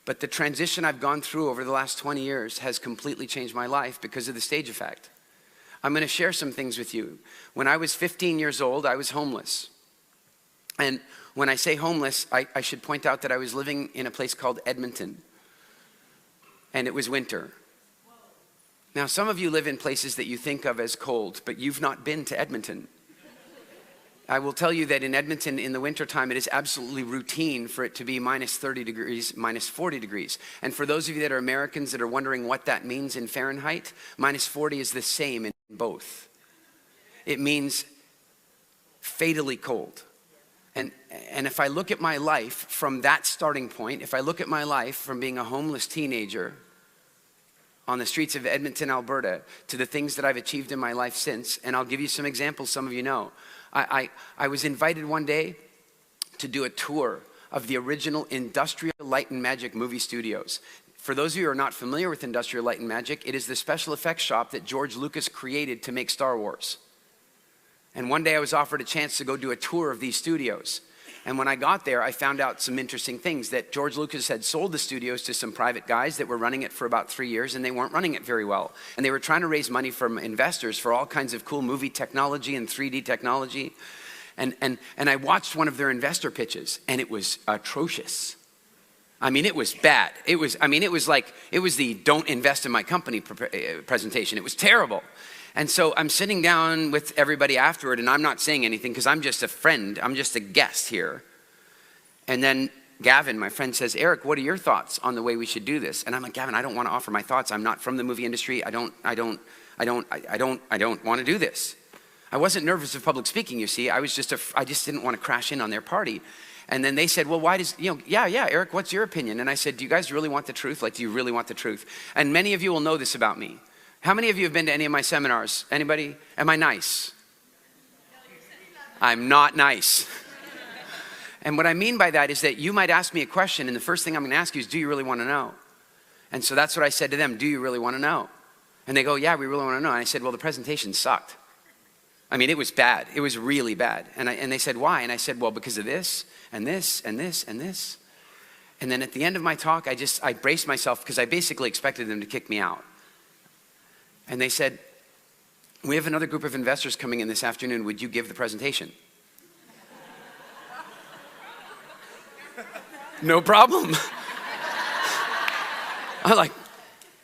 But the transition I've gone through over the last 20 years has completely changed my life because of the stage effect. I'm going to share some things with you. When I was 15 years old, I was homeless. And when I say homeless, I should point out that I was living in a place called Edmonton. And it was winter. Now, some of you live in places that you think of as cold, but you've not been to Edmonton. I will tell you that in Edmonton in the wintertime, it is absolutely routine for it to be minus 30 degrees, minus 40 degrees. And for those of you that are Americans that are wondering what that means in Fahrenheit, minus 40 is the same in both. It means fatally cold. And if I look at my life from that starting point, if I look at my life from being a homeless teenager on the streets of Edmonton, Alberta, to the things that I've achieved in my life since, and I'll give you some examples some of you know. I was invited one day to do a tour of the original Industrial Light and Magic movie studios. For those of you who are not familiar with Industrial Light and Magic, it is the special effects shop that George Lucas created to make Star Wars. And one day I was offered a chance to go do a tour of these studios. And when I got there, I found out some interesting things, that George Lucas had sold the studios to some private guys that were running it for about 3 years, and they weren't running it very well. And they were trying to raise money from investors for all kinds of cool movie technology and 3D technology. And I watched one of their investor pitches, and it was atrocious. I mean, it was bad. It was the "don't invest in my company" presentation. It was terrible. And so I'm sitting down with everybody afterward, and I'm not saying anything because I'm just a friend. I'm just a guest here. And then Gavin, my friend, says, "Eric, what are your thoughts on the way we should do this?" And I'm like, "Gavin, I don't want to offer my thoughts. I'm not from the movie industry. I don't want to do this." I wasn't nervous of public speaking, you see. I just didn't want to crash in on their party. And then they said, "Well, why does, Eric, what's your opinion?" And I said, "Do you guys really want the truth? Like, do you really want the truth?" And many of you will know this about me. How many of you have been to any of my seminars? Anybody? Am I nice? I'm not nice. And what I mean by that is that you might ask me a question, and the first thing I'm going to ask you is, do you really want to know? And so that's what I said to them, do you really want to know? And they go, yeah, we really want to know. And I said, well, the presentation sucked. I mean, it was bad. It was really bad. And they said, why? And I said, well, because of this, and this, and this, and this. And then at the end of my talk, I braced myself because I basically expected them to kick me out. And they said, we have another group of investors coming in this afternoon. Would you give the presentation? No problem.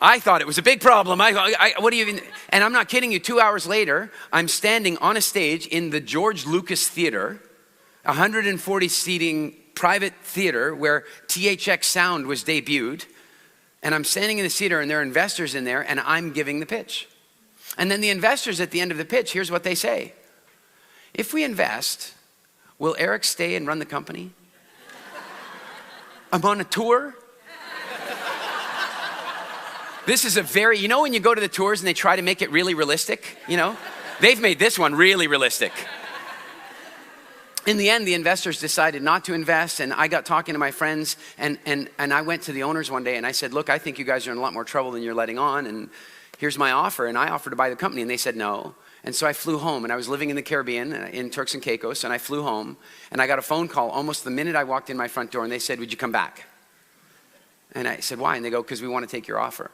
I thought it was a big problem. What do you even? And I'm not kidding you. 2 hours later, I'm standing on a stage in the George Lucas Theater, 140 seating private theater where THX Sound was debuted. And I'm standing in the theater and there are investors in there and I'm giving the pitch. And then the investors at the end of the pitch, here's what they say. If we invest, will Eric stay and run the company? I'm on a tour. This is a very, you know when you go to the tours and they try to make it really realistic, you know? They've made this one really realistic. In the end, the investors decided not to invest, and I got talking to my friends, and I went to the owners one day, and I said, look, I think you guys are in a lot more trouble than you're letting on, and here's my offer. And I offered to buy the company, and they said no. And so I flew home, and I was living in the Caribbean, in Turks and Caicos, and I flew home, and I got a phone call almost the minute I walked in my front door, and they said, would you come back? And I said, why? And they go, because we want to take your offer.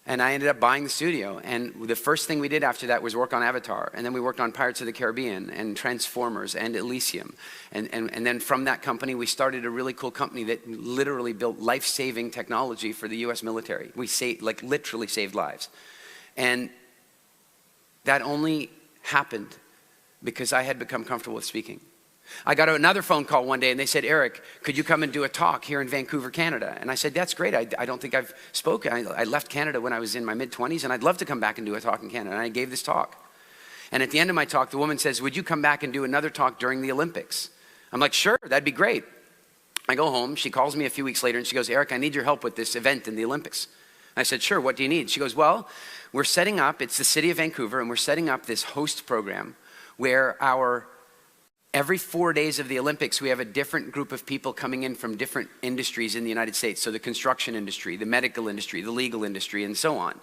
And I ended up buying the studio, and the first thing we did after that was work on Avatar, and then we worked on Pirates of the Caribbean, and Transformers, and Elysium. And then from that company, we started a really cool company that literally built life-saving technology for the US military. We literally saved lives. And that only happened because I had become comfortable with speaking. I got another phone call one day and they said, Eric, could you come and do a talk here in Vancouver, Canada? And I said, that's great. I don't think I've spoken. I left Canada when I was in my mid-20s and I'd love to come back and do a talk in Canada. And I gave this talk. And at the end of my talk, the woman says, would you come back and do another talk during the Olympics? I'm like, sure, that'd be great. I go home. She calls me a few weeks later and she goes, Eric, I need your help with this event in the Olympics. I said, sure, what do you need? She goes, well, we're setting up, it's the city of Vancouver, and we're setting up this host program where every 4 days of the Olympics, we have a different group of people coming in from different industries in the United States. So the construction industry, the medical industry, the legal industry, and so on.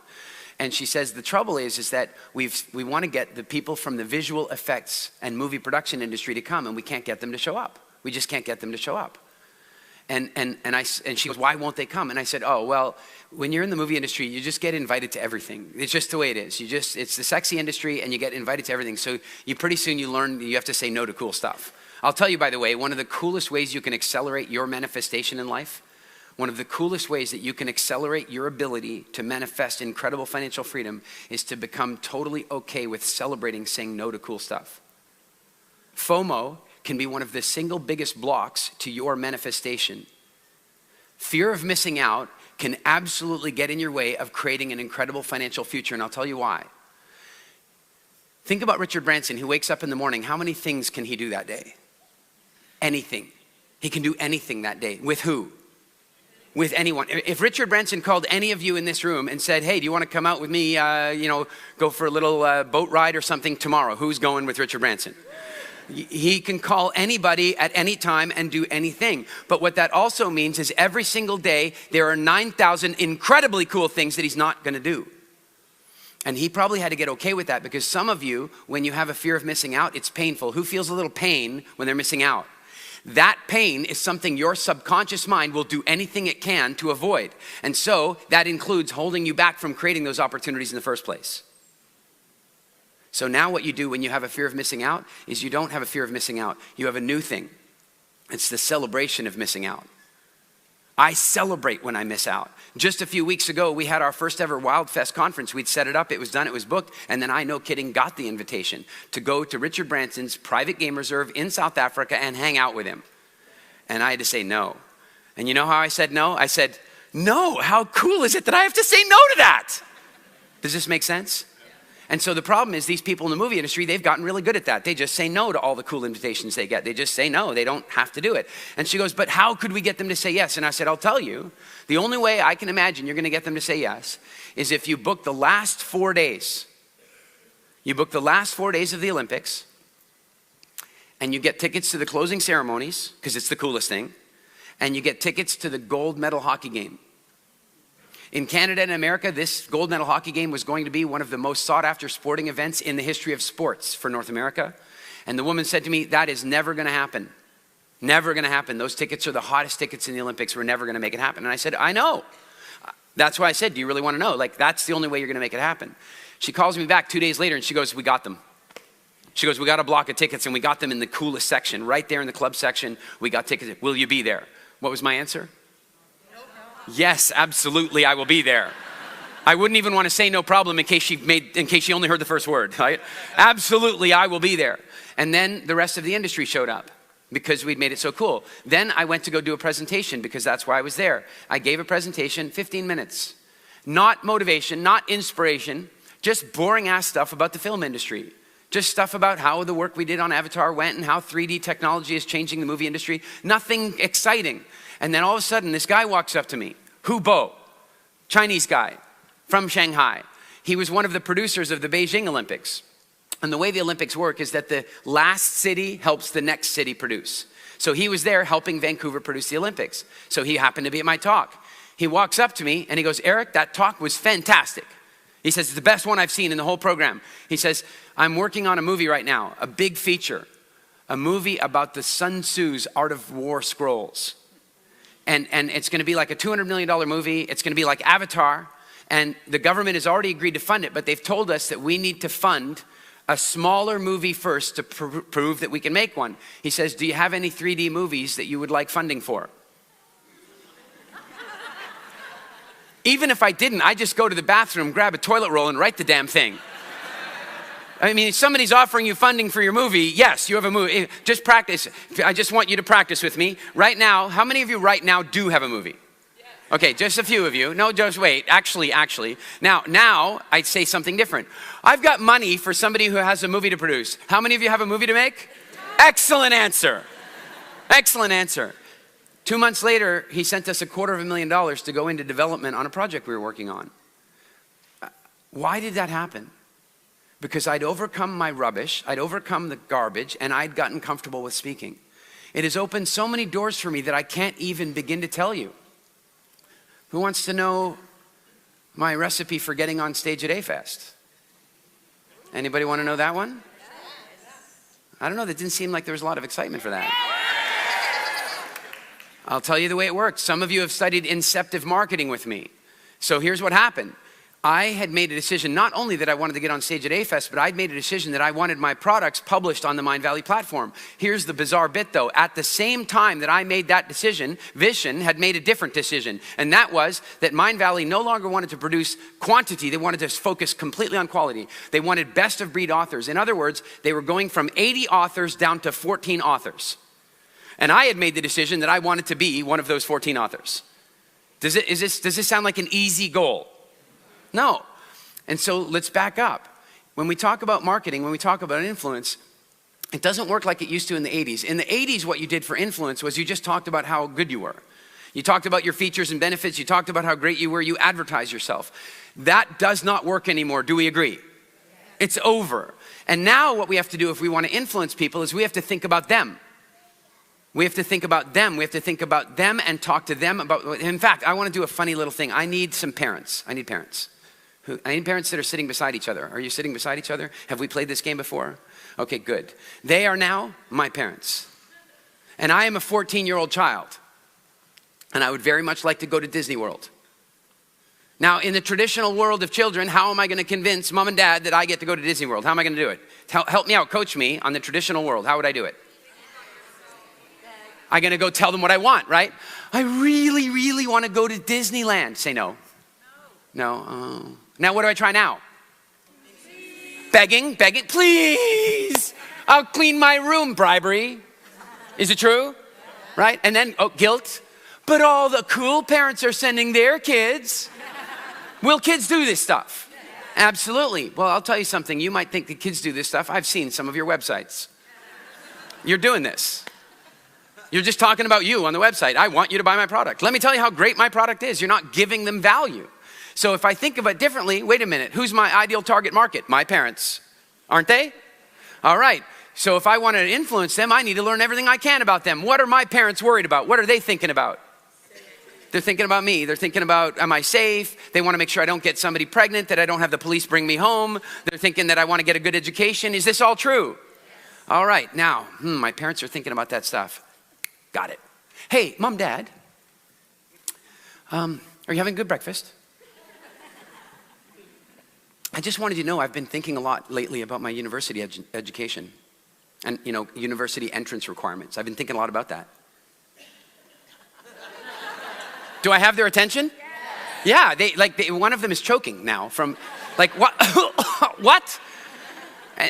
And she says, the trouble is that we want to get the people from the visual effects and movie production industry to come, and we can't get them to show up. We just can't get them to show up. And she goes, why won't they come? And I said, oh, well, when you're in the movie industry, you just get invited to everything. It's just the way it is. It's the sexy industry and you get invited to everything. So pretty soon you learn you have to say no to cool stuff. I'll tell you, by the way, one of the coolest ways you can accelerate your manifestation in life, one of the coolest ways that you can accelerate your ability to manifest incredible financial freedom is to become totally okay with celebrating saying no to cool stuff. FOMO can be one of the single biggest blocks to your manifestation. Fear of missing out can absolutely get in your way of creating an incredible financial future, and I'll tell you why. Think about Richard Branson, who wakes up in the morning. How many things can he do that day? Anything. He can do anything that day. With who? With anyone. If Richard Branson called any of you in this room and said, hey, do you want to come out with me, go for a little boat ride or something tomorrow? Who's going with Richard Branson? He can call anybody at any time and do anything. But what that also means is every single day, there are 9,000 incredibly cool things that he's not going to do. And he probably had to get okay with that because some of you, when you have a fear of missing out, it's painful. Who feels a little pain when they're missing out? That pain is something your subconscious mind will do anything it can to avoid. And so that includes holding you back from creating those opportunities in the first place. So now what you do when you have a fear of missing out is you don't have a fear of missing out. You have a new thing. It's the celebration of missing out. I celebrate when I miss out. Just a few weeks ago, we had our first ever Wildfest conference. We'd set it up, it was done, it was booked, and then I, no kidding, got the invitation to go to Richard Branson's private game reserve in South Africa and hang out with him. And I had to say no. And you know how I said no? I said, no, how cool is it that I have to say no to that? Does this make sense? And so the problem is these people in the movie industry, they've gotten really good at that. They just say no to all the cool invitations they get. They just say no. They don't have to do it. And she goes, but how could we get them to say yes? And I said, I'll tell you. The only way I can imagine you're going to get them to say yes is if you book the last 4 days. You book the last 4 days of the Olympics and you get tickets to the closing ceremonies because it's the coolest thing. And you get tickets to the gold medal hockey game. In Canada and America, this gold medal hockey game was going to be one of the most sought after sporting events in the history of sports for North America. And the woman said to me, that is never going to happen. Never going to happen. Those tickets are the hottest tickets in the Olympics. We're never going to make it happen. And I said, I know. That's why I said, do you really want to know? Like, that's the only way you're going to make it happen. She calls me back 2 days later and she goes, we got them. She goes, we got a block of tickets and we got them in the coolest section. Right there in the club section, we got tickets. Will you be there? What was my answer? Yes, absolutely, I will be there. I wouldn't even want to say no problem in case she only heard the first word, right? Absolutely, I will be there. And then the rest of the industry showed up because we'd made it so cool. Then I went to go do a presentation because that's why I was there. I gave a presentation, 15 minutes. Not motivation, not inspiration, just boring ass stuff about the film industry. Just stuff about how the work we did on Avatar went and how 3D technology is changing the movie industry. Nothing exciting. And then all of a sudden, this guy walks up to me, Hu Bo, Chinese guy from Shanghai. He was one of the producers of the Beijing Olympics. And the way the Olympics work is that the last city helps the next city produce. So he was there helping Vancouver produce the Olympics. So he happened to be at my talk. He walks up to me and he goes, Eric, that talk was fantastic. He says, it's the best one I've seen in the whole program. He says, I'm working on a movie right now, a big feature, a movie about the Sun Tzu's Art of War scrolls. And it's gonna be like a $200 million movie. It's gonna be like Avatar. And the government has already agreed to fund it, but they've told us that we need to fund a smaller movie first to prove that we can make one. He says, do you have any 3D movies that you would like funding for? Even if I didn't, I just go to the bathroom, grab a toilet roll, and write the damn thing. I mean, if somebody's offering you funding for your movie, yes, you have a movie. Just practice. I just want you to practice with me. Right now, how many of you right now do have a movie? Okay, just a few of you. No, just wait. Actually. Now I'd say something different. I've got money for somebody who has a movie to produce. How many of you have a movie to make? Excellent answer. Excellent answer. 2 months later, he sent us $250,000 to go into development on a project we were working on. Why did that happen? Because I'd overcome my rubbish, I'd overcome the garbage, and I'd gotten comfortable with speaking. It has opened so many doors for me that I can't even begin to tell you. Who wants to know my recipe for getting on stage at A-Fest? Anybody want to know that one? I don't know, that didn't seem like there was a lot of excitement for that. I'll tell you the way it works. Some of you have studied inceptive marketing with me. So here's what happened. I had made a decision, not only that I wanted to get on stage at A-Fest, but I'd made a decision that I wanted my products published on the Mindvalley platform. Here's the bizarre bit though. At the same time that I made that decision, Vision had made a different decision. And that was that Mindvalley no longer wanted to produce quantity. They wanted to focus completely on quality. They wanted best of breed authors. In other words, they were going from 80 authors down to 14 authors. And I had made the decision that I wanted to be one of those 14 authors. Does this sound like an easy goal? No. And so let's back up. When we talk about marketing, when we talk about influence, it doesn't work like it used to in the 80s. In the 80s, what you did for influence was you just talked about how good you were. You talked about your features and benefits. You talked about how great you were. You advertised yourself. That does not work anymore. Do we agree? It's over. And now what we have to do if we want to influence people is we have to think about them. We have to think about them. We have to think about them and talk to them about, in fact, I want to do a funny little thing. I need some parents. I need parents. I need parents that are sitting beside each other. Are you sitting beside each other? Have we played this game before? Okay, good. They are now my parents. And I am a 14-year-old child. And I would very much like to go to Disney World. Now, in the traditional world of children, how am I going to convince mom and dad that I get to go to Disney World? How am I going to do it? Help me out, coach me on the traditional world. How would I do it? I'm going to go tell them what I want, right? I really, really want to go to Disneyland. Say no. No. Now what do I try now? Begging, please. I'll clean my room, bribery. Is it true? Right? And then, guilt. But all the cool parents are sending their kids. Will kids do this stuff? Absolutely. Well, I'll tell you something. You might think the kids do this stuff. I've seen some of your websites. You're doing this. You're just talking about you on the website. I want you to buy my product. Let me tell you how great my product is. You're not giving them value. So if I think of it differently, wait a minute, who's my ideal target market? My parents, aren't they? All right, so if I want to influence them, I need to learn everything I can about them. What are my parents worried about? What are they thinking about? They're thinking about me. They're thinking about, am I safe? They want to make sure I don't get somebody pregnant, that I don't have the police bring me home. They're thinking that I want to get a good education. Is this all true? All right, now, my parents are thinking about that stuff. Got it. Hey, mom, dad, are you having good breakfast? I just wanted you to know I've been thinking a lot lately about my university education and, university entrance requirements. I've been thinking a lot about that. Do I have their attention? Yes. Yeah, one of them is choking now from, what? What?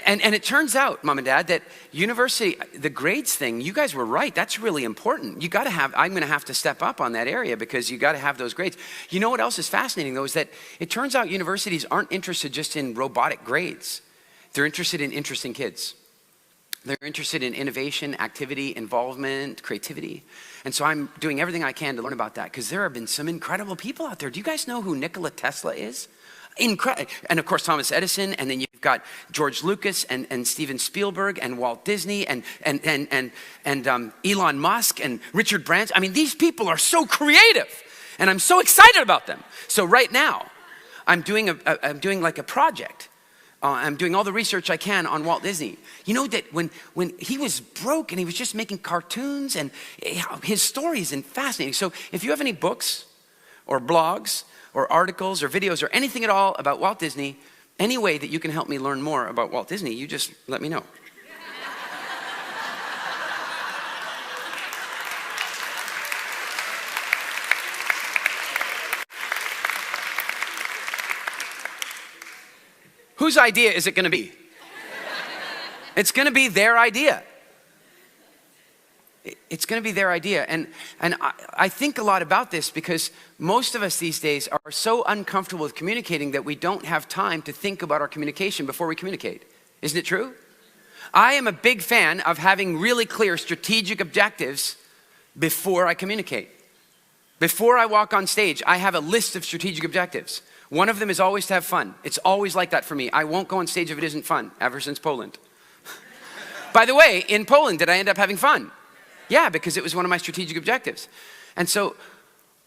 And it turns out, mom and dad, that university, the grades thing, you guys were right. That's really important. I'm going to have to step up on that area because you got to have those grades. You know what else is fascinating though, is that it turns out universities aren't interested just in robotic grades. They're interested in interesting kids. They're interested in innovation, activity, involvement, creativity. And so I'm doing everything I can to learn about that because there have been some incredible people out there. Do you guys know who Nikola Tesla is? Incredible. And of course, Thomas Edison, and then you've got George Lucas and Steven Spielberg and Walt Disney and Elon Musk and Richard Branson. I mean, these people are so creative and I'm so excited about them. So right now, I'm doing like a project. I'm doing all the research I can on Walt Disney. You know that when he was broke and he was just making cartoons, and his story is fascinating. So if you have any books or blogs or articles or videos or anything at all about Walt Disney, any way that you can help me learn more about Walt Disney, you just let me know. Whose idea is it going to be? It's going to be their idea. It's going to be their idea. And I think a lot about this because most of us these days are so uncomfortable with communicating that we don't have time to think about our communication before we communicate. Isn't it true? I am a big fan of having really clear strategic objectives before I communicate. Before I walk on stage, I have a list of strategic objectives. One of them is always to have fun. It's always like that for me. I won't go on stage if it isn't fun, ever since Poland. By the way, in Poland, did I end up having fun? Yeah, because it was one of my strategic objectives. And so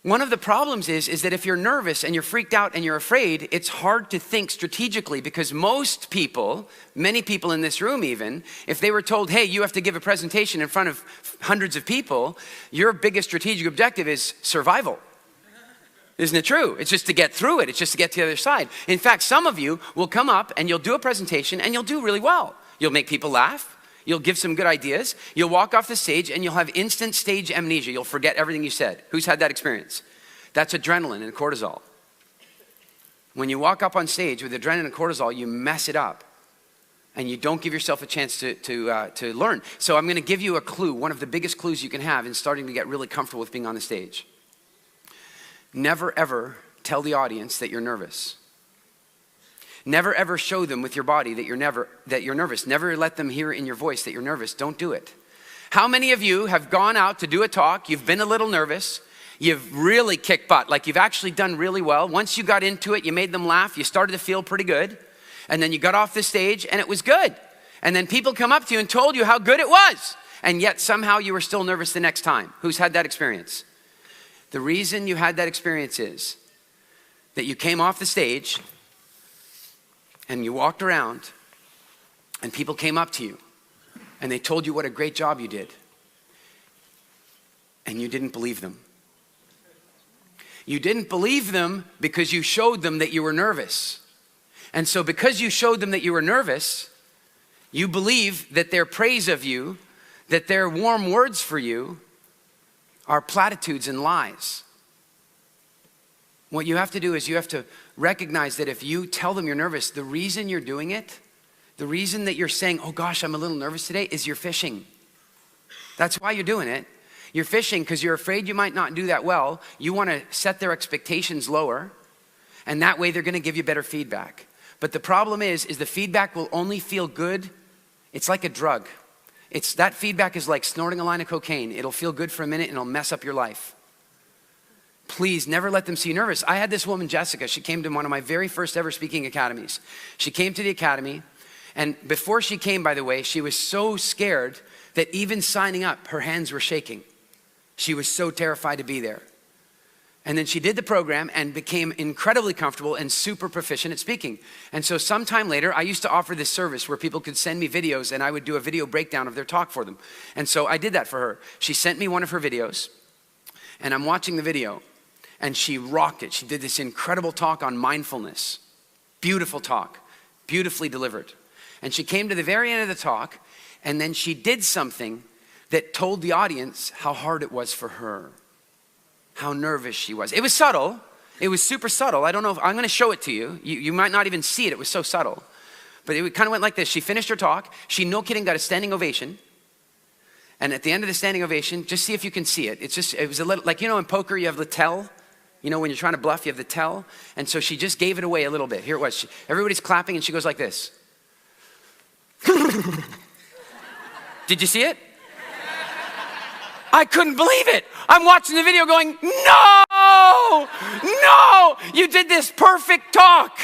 one of the problems is that if you're nervous and you're freaked out and you're afraid, it's hard to think strategically, because most people, many people in this room even, if they were told, hey, you have to give a presentation in front of hundreds of people, your biggest strategic objective is survival. Isn't it true? It's just to get through it. It's just to get to the other side. In fact, some of you will come up and you'll do a presentation and you'll do really well. You'll make people laugh. You'll give some good ideas. You'll walk off the stage and you'll have instant stage amnesia. You'll forget everything you said. Who's had that experience? That's adrenaline and cortisol. When you walk up on stage with adrenaline and cortisol, you mess it up. And you don't give yourself a chance to learn. So I'm going to give you a clue, one of the biggest clues you can have in starting to get really comfortable with being on the stage. Never ever tell the audience that you're nervous. Never ever show them with your body that you're nervous. Never let them hear in your voice that you're nervous. Don't do it. How many of you have gone out to do a talk, you've been a little nervous, you've really kicked butt, like you've actually done really well. Once you got into it, you made them laugh, you started to feel pretty good, and then you got off the stage and it was good. And then people come up to you and told you how good it was, and yet somehow you were still nervous the next time. Who's had that experience? The reason you had that experience is that you came off the stage and you walked around and people came up to you and they told you what a great job you did, and you didn't believe them. You didn't believe them because you showed them that you were nervous. And so because you showed them that you were nervous, you believe that their praise of you, that their warm words for you are platitudes and lies. What you have to do is you have to recognize that if you tell them you're nervous, the reason you're doing it, the reason that you're saying, oh gosh, I'm a little nervous today, is you're fishing. That's why you're doing it. You're fishing because you're afraid you might not do that well. You want to set their expectations lower, and that way they're going to give you better feedback. But the problem is the feedback will only feel good. It's like a drug. That feedback is like snorting a line of cocaine. It'll feel good for a minute and it'll mess up your life. Please never let them see you nervous. I had this woman, Jessica. She came to one of my very first ever speaking academies. She came to the academy, and before she came, by the way, she was so scared that even signing up, her hands were shaking. She was so terrified to be there. And then she did the program and became incredibly comfortable and super proficient at speaking. And so sometime later, I used to offer this service where people could send me videos and I would do a video breakdown of their talk for them. And so I did that for her. She sent me one of her videos and I'm watching the video and she rocked it. She did this incredible talk on mindfulness. Beautiful talk, beautifully delivered. And she came to the very end of the talk and then she did something that told the audience how hard it was for her. How nervous she was. It was subtle. It was super subtle. I don't know if I'm going to show it to you. You might not even see it. It was so subtle. But it kind of went like this. She finished her talk. She, no kidding, got a standing ovation. And at the end of the standing ovation, just see if you can see it. It was a little, like, you know, in poker, you have the tell. You know, when you're trying to bluff, you have the tell. And so she just gave it away a little bit. Here it was. Everybody's clapping and she goes like this. Did you see it? I couldn't believe it. I'm watching the video going, no, you did this perfect talk.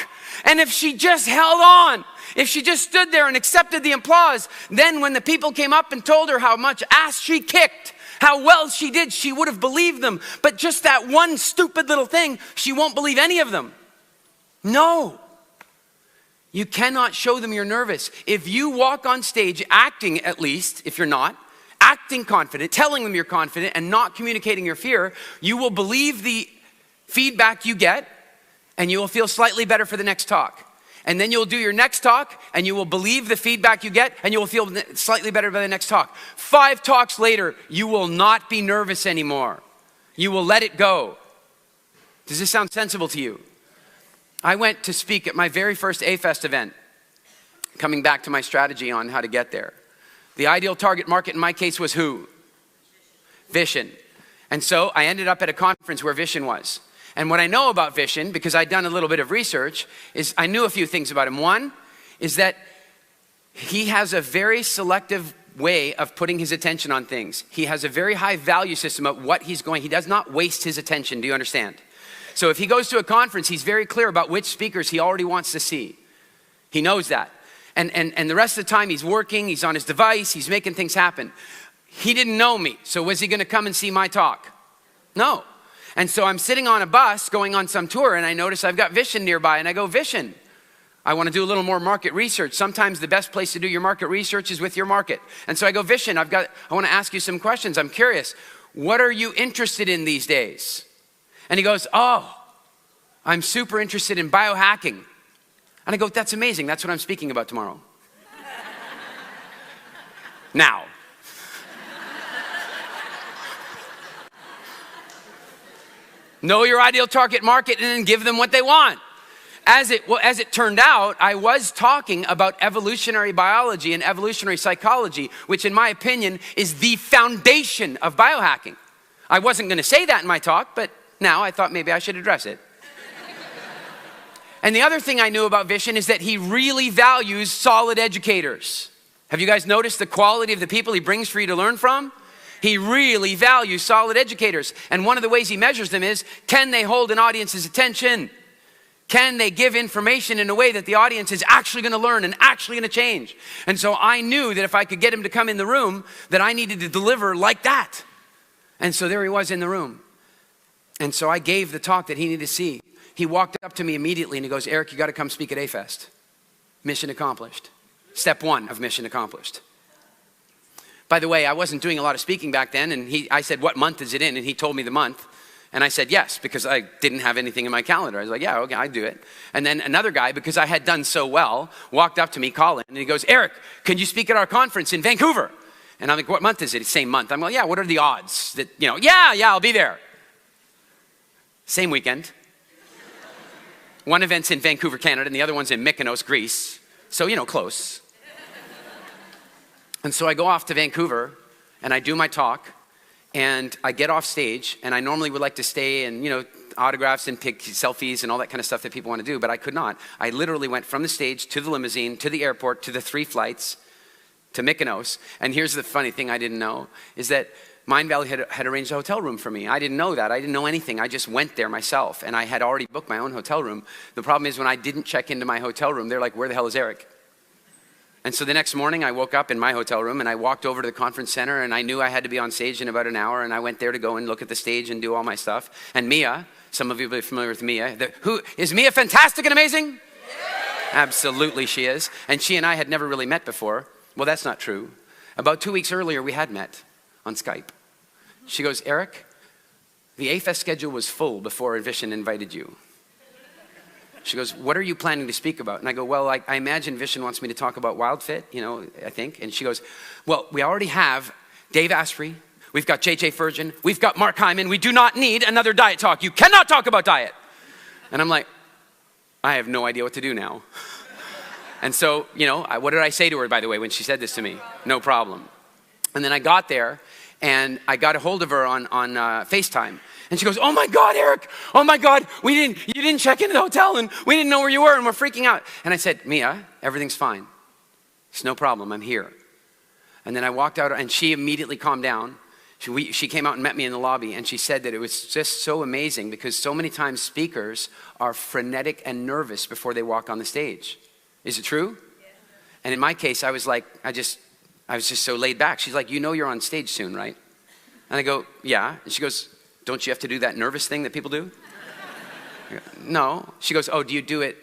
And if she just held on, if she just stood there and accepted the applause, then when the people came up and told her how much ass she kicked, how well she did, she would have believed them. But just that one stupid little thing, she won't believe any of them. No. You cannot show them you're nervous. If you walk on stage acting, at least, if you're not, acting confident, telling them you're confident and not communicating your fear, you will believe the feedback you get and you will feel slightly better for the next talk. And then you'll do your next talk and you will believe the feedback you get and you will feel slightly better by the next talk. 5 talks later, you will not be nervous anymore. You will let it go. Does this sound sensible to you? I went to speak at my very first A-Fest event, coming back to my strategy on how to get there. The ideal target market in my case was who? Vishen. And so I ended up at a conference where Vishen was. And what I know about Vishen, because I'd done a little bit of research, is I knew a few things about him. One is that he has a very selective way of putting his attention on things. He has a very high value system of what he's going. He does not waste his attention. Do you understand? So if he goes to a conference, he's very clear about which speakers he already wants to see. He knows that. And the rest of the time he's working, he's on his device, he's making things happen. He didn't know me, so was he gonna come and see my talk? No. And so I'm sitting on a bus going on some tour and I notice I've got Vishen nearby and I go, Vishen, I wanna do a little more market research. Sometimes the best place to do your market research is with your market. And so I go, Vishen, I wanna ask you some questions. I'm curious, what are you interested in these days? And he goes, oh, I'm super interested in biohacking. And I go, that's amazing. That's what I'm speaking about tomorrow. Now. Know your ideal target market and then give them what they want. As it turned out, I was talking about evolutionary biology and evolutionary psychology, which in my opinion is the foundation of biohacking. I wasn't gonna say that in my talk, but now I thought maybe I should address it. And the other thing I knew about Vishen is that he really values solid educators. Have you guys noticed the quality of the people he brings for you to learn from? He really values solid educators. And one of the ways he measures them is, can they hold an audience's attention? Can they give information in a way that the audience is actually gonna learn and actually gonna change? And so I knew that if I could get him to come in the room, that I needed to deliver like that. And so there he was in the room. And so I gave the talk that he needed to see. He walked up to me immediately and he goes, Eric, you gotta come speak at A-Fest. Mission accomplished. Step 1 of mission accomplished. By the way, I wasn't doing a lot of speaking back then, and I said, what month is it in? And he told me the month. And I said, yes, because I didn't have anything in my calendar. I was like, yeah, okay, I'd do it. And then another guy, because I had done so well, walked up to me, Colin, and he goes, Eric, can you speak at our conference in Vancouver? And I'm like, what month is it? It's same month. I'm like, yeah, what are the odds that, yeah, I'll be there. Same weekend. One event's in Vancouver, Canada, and the other one's in Mykonos, Greece. So, close. And so I go off to Vancouver, and I do my talk, and I get off stage, and I normally would like to stay and, autographs and pick selfies and all that kind of stuff that people want to do, but I could not. I literally went from the stage to the limousine, to the airport, to the 3 flights, to Mykonos. And here's the funny thing I didn't know, is that Mindvalley had arranged a hotel room for me. I didn't know that. I didn't know anything. I just went there myself, and I had already booked my own hotel room. The problem is when I didn't check into my hotel room, they're like, where the hell is Eric? And so the next morning I woke up in my hotel room and I walked over to the conference center and I knew I had to be on stage in about an hour, and I went there to go and look at the stage and do all my stuff. And Mia, some of you will be familiar with Mia. Is Mia fantastic and amazing? Yeah. Absolutely she is. And she and I had never really met before. Well, that's not true. About 2 weeks earlier we had met on Skype. She goes, Eric, the A-Fest schedule was full before Vishen invited you. She goes, what are you planning to speak about? And I go, well, I imagine Vishen wants me to talk about WildFit, I think. And she goes, well, we already have Dave Asprey, we've got JJ Furgen, we've got Mark Hyman. We do not need another diet talk. You cannot talk about diet. And I'm like, I have no idea what to do now. And so, what did I say to her, by the way, when she said this to me? No problem. And then I got there and I got a hold of her on FaceTime. And she goes, oh my God, Eric, oh my God, you didn't check into the hotel and we didn't know where you were and we're freaking out. And I said, Mia, everything's fine. It's no problem, I'm here. And then I walked out and she immediately calmed down. She came out and met me in the lobby and she said that it was just so amazing because so many times speakers are frenetic and nervous before they walk on the stage. Is it true? Yeah. And in my case, I was like, I was just so laid back. She's like, you're on stage soon, right? And I go, yeah. And she goes, don't you have to do that nervous thing that people do? I go, no. She goes, oh, do you do it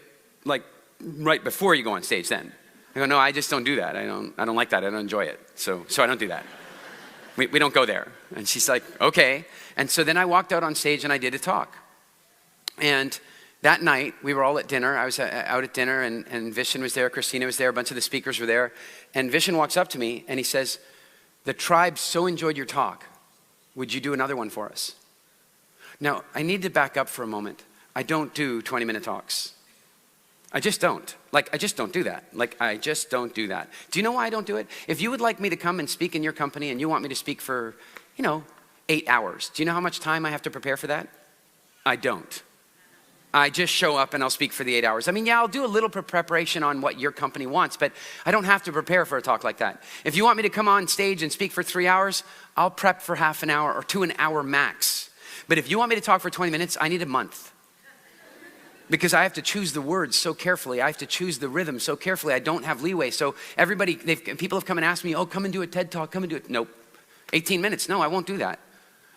like right before you go on stage then? I go, no, I just don't do that. I don't like that. I don't enjoy it. So I don't do that. We don't go there. And she's like, okay. And so then I walked out on stage and I did a talk. And that night, we were all at dinner. I was out at dinner, and Vishen was there, Christina was there, a bunch of the speakers were there. And Vishen walks up to me and he says, the tribe so enjoyed your talk. Would you do another one for us? Now, I need to back up for a moment. I don't do 20-minute talks. I just don't. I just don't do that. I just don't do that. Do you know why I don't do it? If you would like me to come and speak in your company and you want me to speak for, 8 hours, do you know how much time I have to prepare for that? I don't. I just show up and I'll speak for the 8 hours. I'll do a little preparation on what your company wants, but I don't have to prepare for a talk like that. If you want me to come on stage and speak for 3 hours, I'll prep for half an hour or to an hour max. But if you want me to talk for 20 minutes, I need a month. Because I have to choose the words so carefully. I have to choose the rhythm so carefully. I don't have leeway. So people have come and asked me, oh, come and do a TED Talk, come and do it. Nope. 18 minutes. No, I won't do that.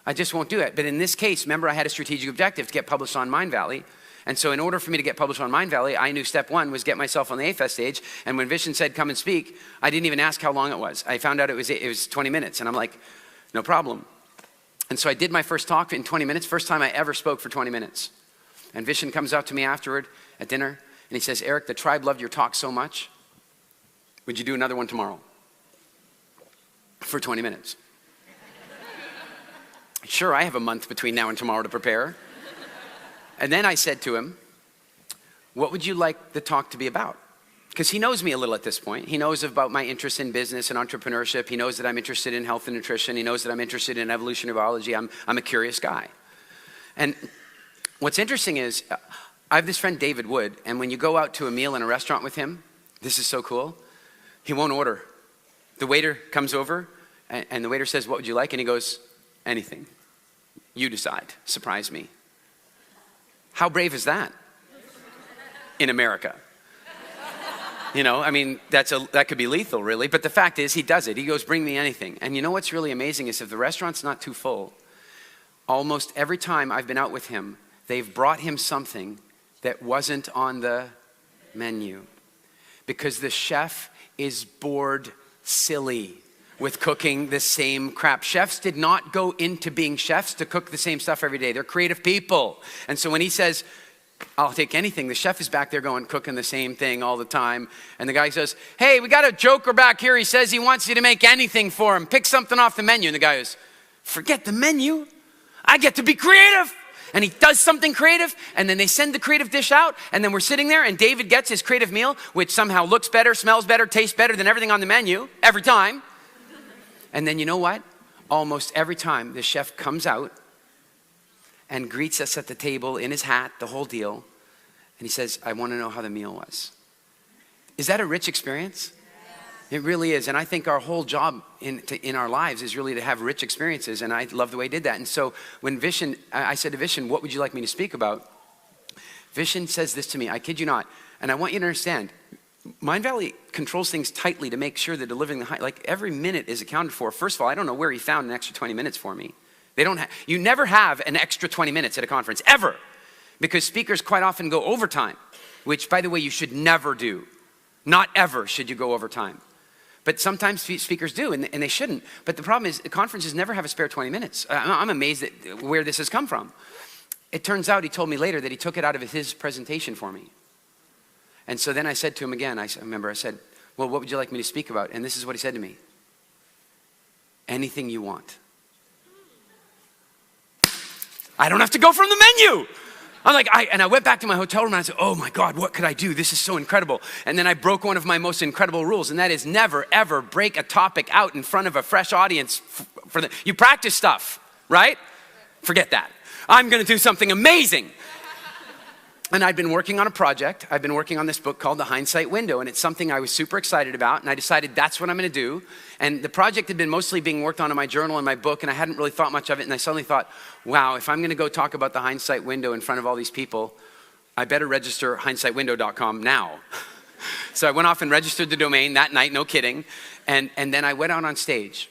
I just won't do it. But in this case, remember, I had a strategic objective to get published on Mindvalley. And so in order for me to get published on Mindvalley, I knew step one was get myself on the AFES stage. And when Vishen said, come and speak, I didn't even ask how long it was. I found out it was 20 minutes. And I'm like, no problem. And so I did my first talk in 20 minutes. First time I ever spoke for 20 minutes. And Vishen comes up to me afterward at dinner, and he says, Eric, the tribe loved your talk so much. Would you do another one tomorrow? For 20 minutes. Sure, I have a month between now and tomorrow to prepare. And then I said to him, what would you like the talk to be about? Because he knows me a little at this point. He knows about my interest in business and entrepreneurship. He knows that I'm interested in health and nutrition. He knows that I'm interested in evolutionary biology. I'm a curious guy. And what's interesting is, I have this friend, David Wood, and when you go out to a meal in a restaurant with him, this is so cool, he won't order. The waiter comes over, and the waiter says, what would you like? And he goes, anything. You decide. Surprise me. How brave is that? In America. That could be lethal, really. But the fact is, he does it. He goes, bring me anything. And you know what's really amazing is if the restaurant's not too full, almost every time I've been out with him, they've brought him something that wasn't on the menu. Because the chef is bored silly with cooking the same crap. Chefs did not go into being chefs to cook the same stuff every day. They're creative people. And so when he says, I'll take anything, the chef is back there going, cooking the same thing all the time. And the guy says, hey, we got a joker back here. He says he wants you to make anything for him. Pick something off the menu. And the guy goes, forget the menu. I get to be creative. And he does something creative, and then they send the creative dish out, and then we're sitting there, and David gets his creative meal, which somehow looks better, smells better, tastes better than everything on the menu, every time. And then you know what? Almost every time the chef comes out and greets us at the table in his hat, the whole deal, and he says, I want to know how the meal was. Is that a rich experience? It really is. And I think our whole job in our lives is really to have rich experiences. And I love the way he did that. And so when I said to Vishen, what would you like me to speak about? Vishen says this to me, I kid you not. And I want you to understand, Mindvalley controls things tightly to make sure they're delivering the high. Every minute is accounted for. First of all, I don't know where he found an extra 20 minutes for me. You never have an extra 20 minutes at a conference, ever. Because speakers quite often go overtime, which, by the way, you should never do. Not ever should you go overtime. But sometimes speakers do, and they shouldn't. But the problem is, conferences never have a spare 20 minutes. I'm amazed at where this has come from. It turns out, he told me later, that he took it out of his presentation for me. And so then I said to him again, I said, well, what would you like me to speak about? And this is what he said to me. Anything you want. I don't have to go from the menu. I went back to my hotel room and I said, oh my God, what could I do? This is so incredible. And then I broke one of my most incredible rules, and that is never, ever break a topic out in front of a fresh audience. You practice stuff, right? Forget that. I'm going to do something amazing. And I'd been working on a project. I've been working on this book called The Hindsight Window, and it's something I was super excited about, and I decided that's what I'm going to do. And the project had been mostly being worked on in my journal and my book, and I hadn't really thought much of it, and I suddenly thought, wow, if I'm going to go talk about the Hindsight Window in front of all these people, I better register hindsightwindow.com now. So I went off and registered the domain that night, no kidding, and then I went out on stage.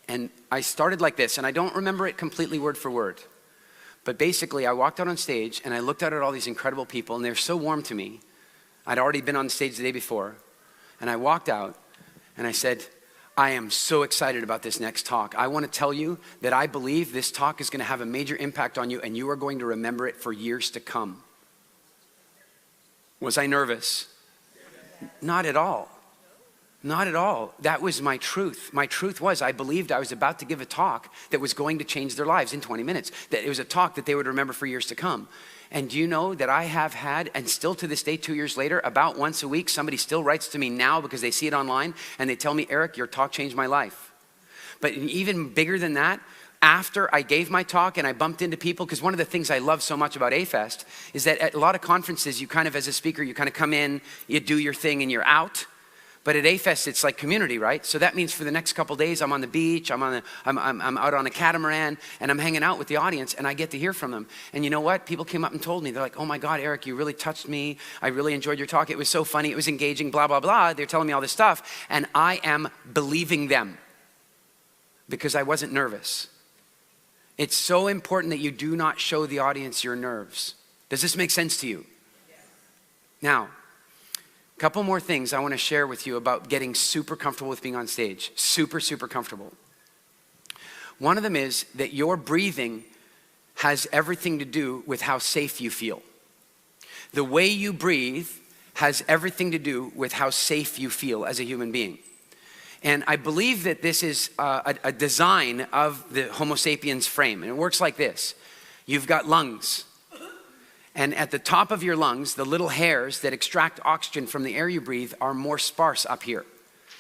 And I started like this, and I don't remember it completely word for word. But basically, I walked out on stage and I looked out at all these incredible people, and they're so warm to me. I'd already been on stage the day before. And I walked out and I said, I am so excited about this next talk. I want to tell you that I believe this talk is going to have a major impact on you, and you are going to remember it for years to come. Was I nervous? Not at all. Not at all. That was my truth. My truth was I believed I was about to give a talk that was going to change their lives in 20 minutes. That it was a talk that they would remember for years to come. And do you know that I have had, and still to this day, 2 years later, about once a week, somebody still writes to me now because they see it online, and they tell me, Eric, your talk changed my life. But even bigger than that, after I gave my talk and I bumped into people, because one of the things I love so much about A-Fest is that at a lot of conferences, you kind of, as a speaker, you kind of come in, you do your thing, and you're out. But at A-Fest, it's like community, right? So that means for the next couple days, I'm on the beach, I'm out on a catamaran, and I'm hanging out with the audience, and I get to hear from them. And you know what? People came up and told me, they're like, oh my God, Eric, you really touched me. I really enjoyed your talk. It was so funny. It was engaging, blah, blah, blah. They're telling me all this stuff, and I am believing them because I wasn't nervous. It's so important that you do not show the audience your nerves. Does this make sense to you? Now, couple more things I want to share with you about getting super comfortable with being on stage. Super, super comfortable. One of them is that your breathing has everything to do with how safe you feel. The way you breathe has everything to do with how safe you feel as a human being. And I believe that this is a design of the Homo sapiens frame. And it works like this. You've got lungs. And at the top of your lungs, the little hairs that extract oxygen from the air you breathe are more sparse up here.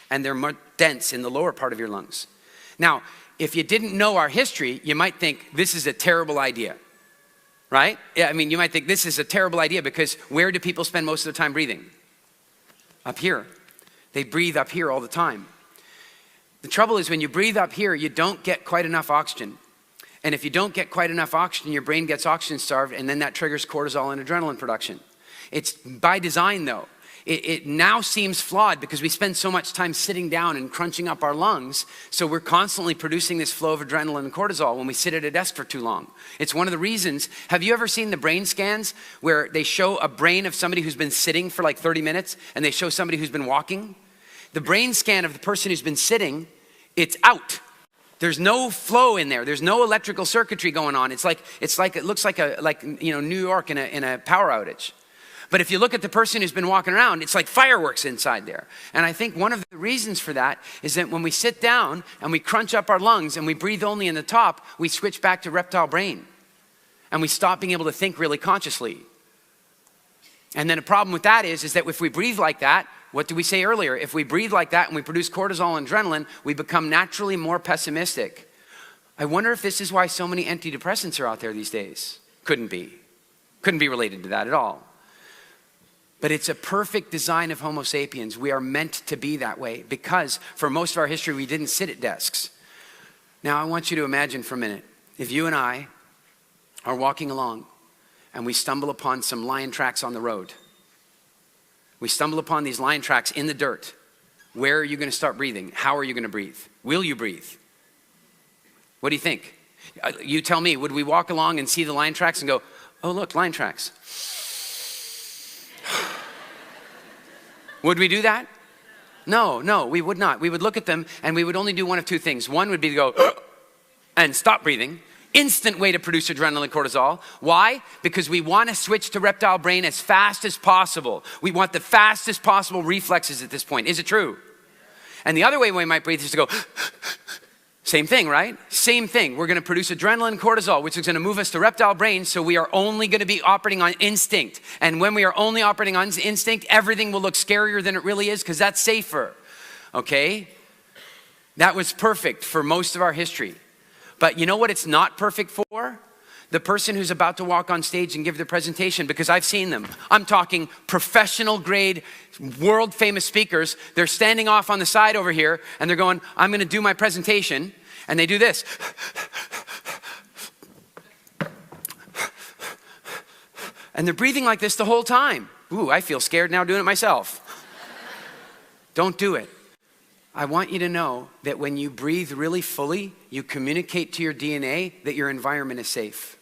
And they're more dense in the lower part of your lungs. Now, if you didn't know our history, you might think this is a terrible idea, right? Yeah, I mean, you might think this is a terrible idea because where do people spend most of their time breathing? Up here. They breathe up here all the time. The trouble is when you breathe up here, you don't get quite enough oxygen. And if you don't get quite enough oxygen, your brain gets oxygen starved, and then that triggers cortisol and adrenaline production. It's by design, though. It now seems flawed because we spend so much time sitting down and crunching up our lungs, so we're constantly producing this flow of adrenaline and cortisol when we sit at a desk for too long. It's one of the reasons. Have you ever seen the brain scans where they show a brain of somebody who's been sitting for like 30 minutes, and they show somebody who's been walking? The brain scan of the person who's been sitting, it's out. There's no flow in there. There's no electrical circuitry going on. It looks like New York in a power outage. But if you look at the person who's been walking around, it's like fireworks inside there. And I think one of the reasons for that is that when we sit down and we crunch up our lungs and we breathe only in the top, we switch back to reptile brain. And we stop being able to think really consciously. And then a problem with that is that if we breathe like that, what did we say earlier? If we breathe like that and we produce cortisol and adrenaline, we become naturally more pessimistic. I wonder if this is why so many antidepressants are out there these days. Couldn't be. Couldn't be related to that at all. But it's a perfect design of Homo sapiens. We are meant to be that way because for most of our history, we didn't sit at desks. Now, I want you to imagine for a minute, if you and I are walking along and we stumble upon some lion tracks on the road. We stumble upon these lion tracks in the dirt. Where are you going to start breathing? How are you going to breathe? Will you breathe? What do you think? You tell me, would we walk along and see the lion tracks and go, oh, look, lion tracks? Would we do that? No, we would not. We would look at them and we would only do one of two things. One would be to go and stop breathing. Instant way to produce adrenaline and cortisol. Why? Because we want to switch to reptile brain as fast as possible. We want the fastest possible reflexes at this point. Is it true? And the other way we might breathe is to go, same thing, right? Same thing. We're going to produce adrenaline and cortisol, which is going to move us to reptile brain, so we are only going to be operating on instinct. And when we are only operating on instinct, everything will look scarier than it really is because that's safer. Okay? That was perfect for most of our history. But you know what it's not perfect for? The person who's about to walk on stage and give their presentation, because I've seen them. I'm talking professional grade, world famous speakers. They're standing off on the side over here and they're going, I'm going to do my presentation. And they do this. And they're breathing like this the whole time. Ooh, I feel scared now doing it myself. Don't do it. I want you to know that when you breathe really fully, you communicate to your DNA that your environment is safe.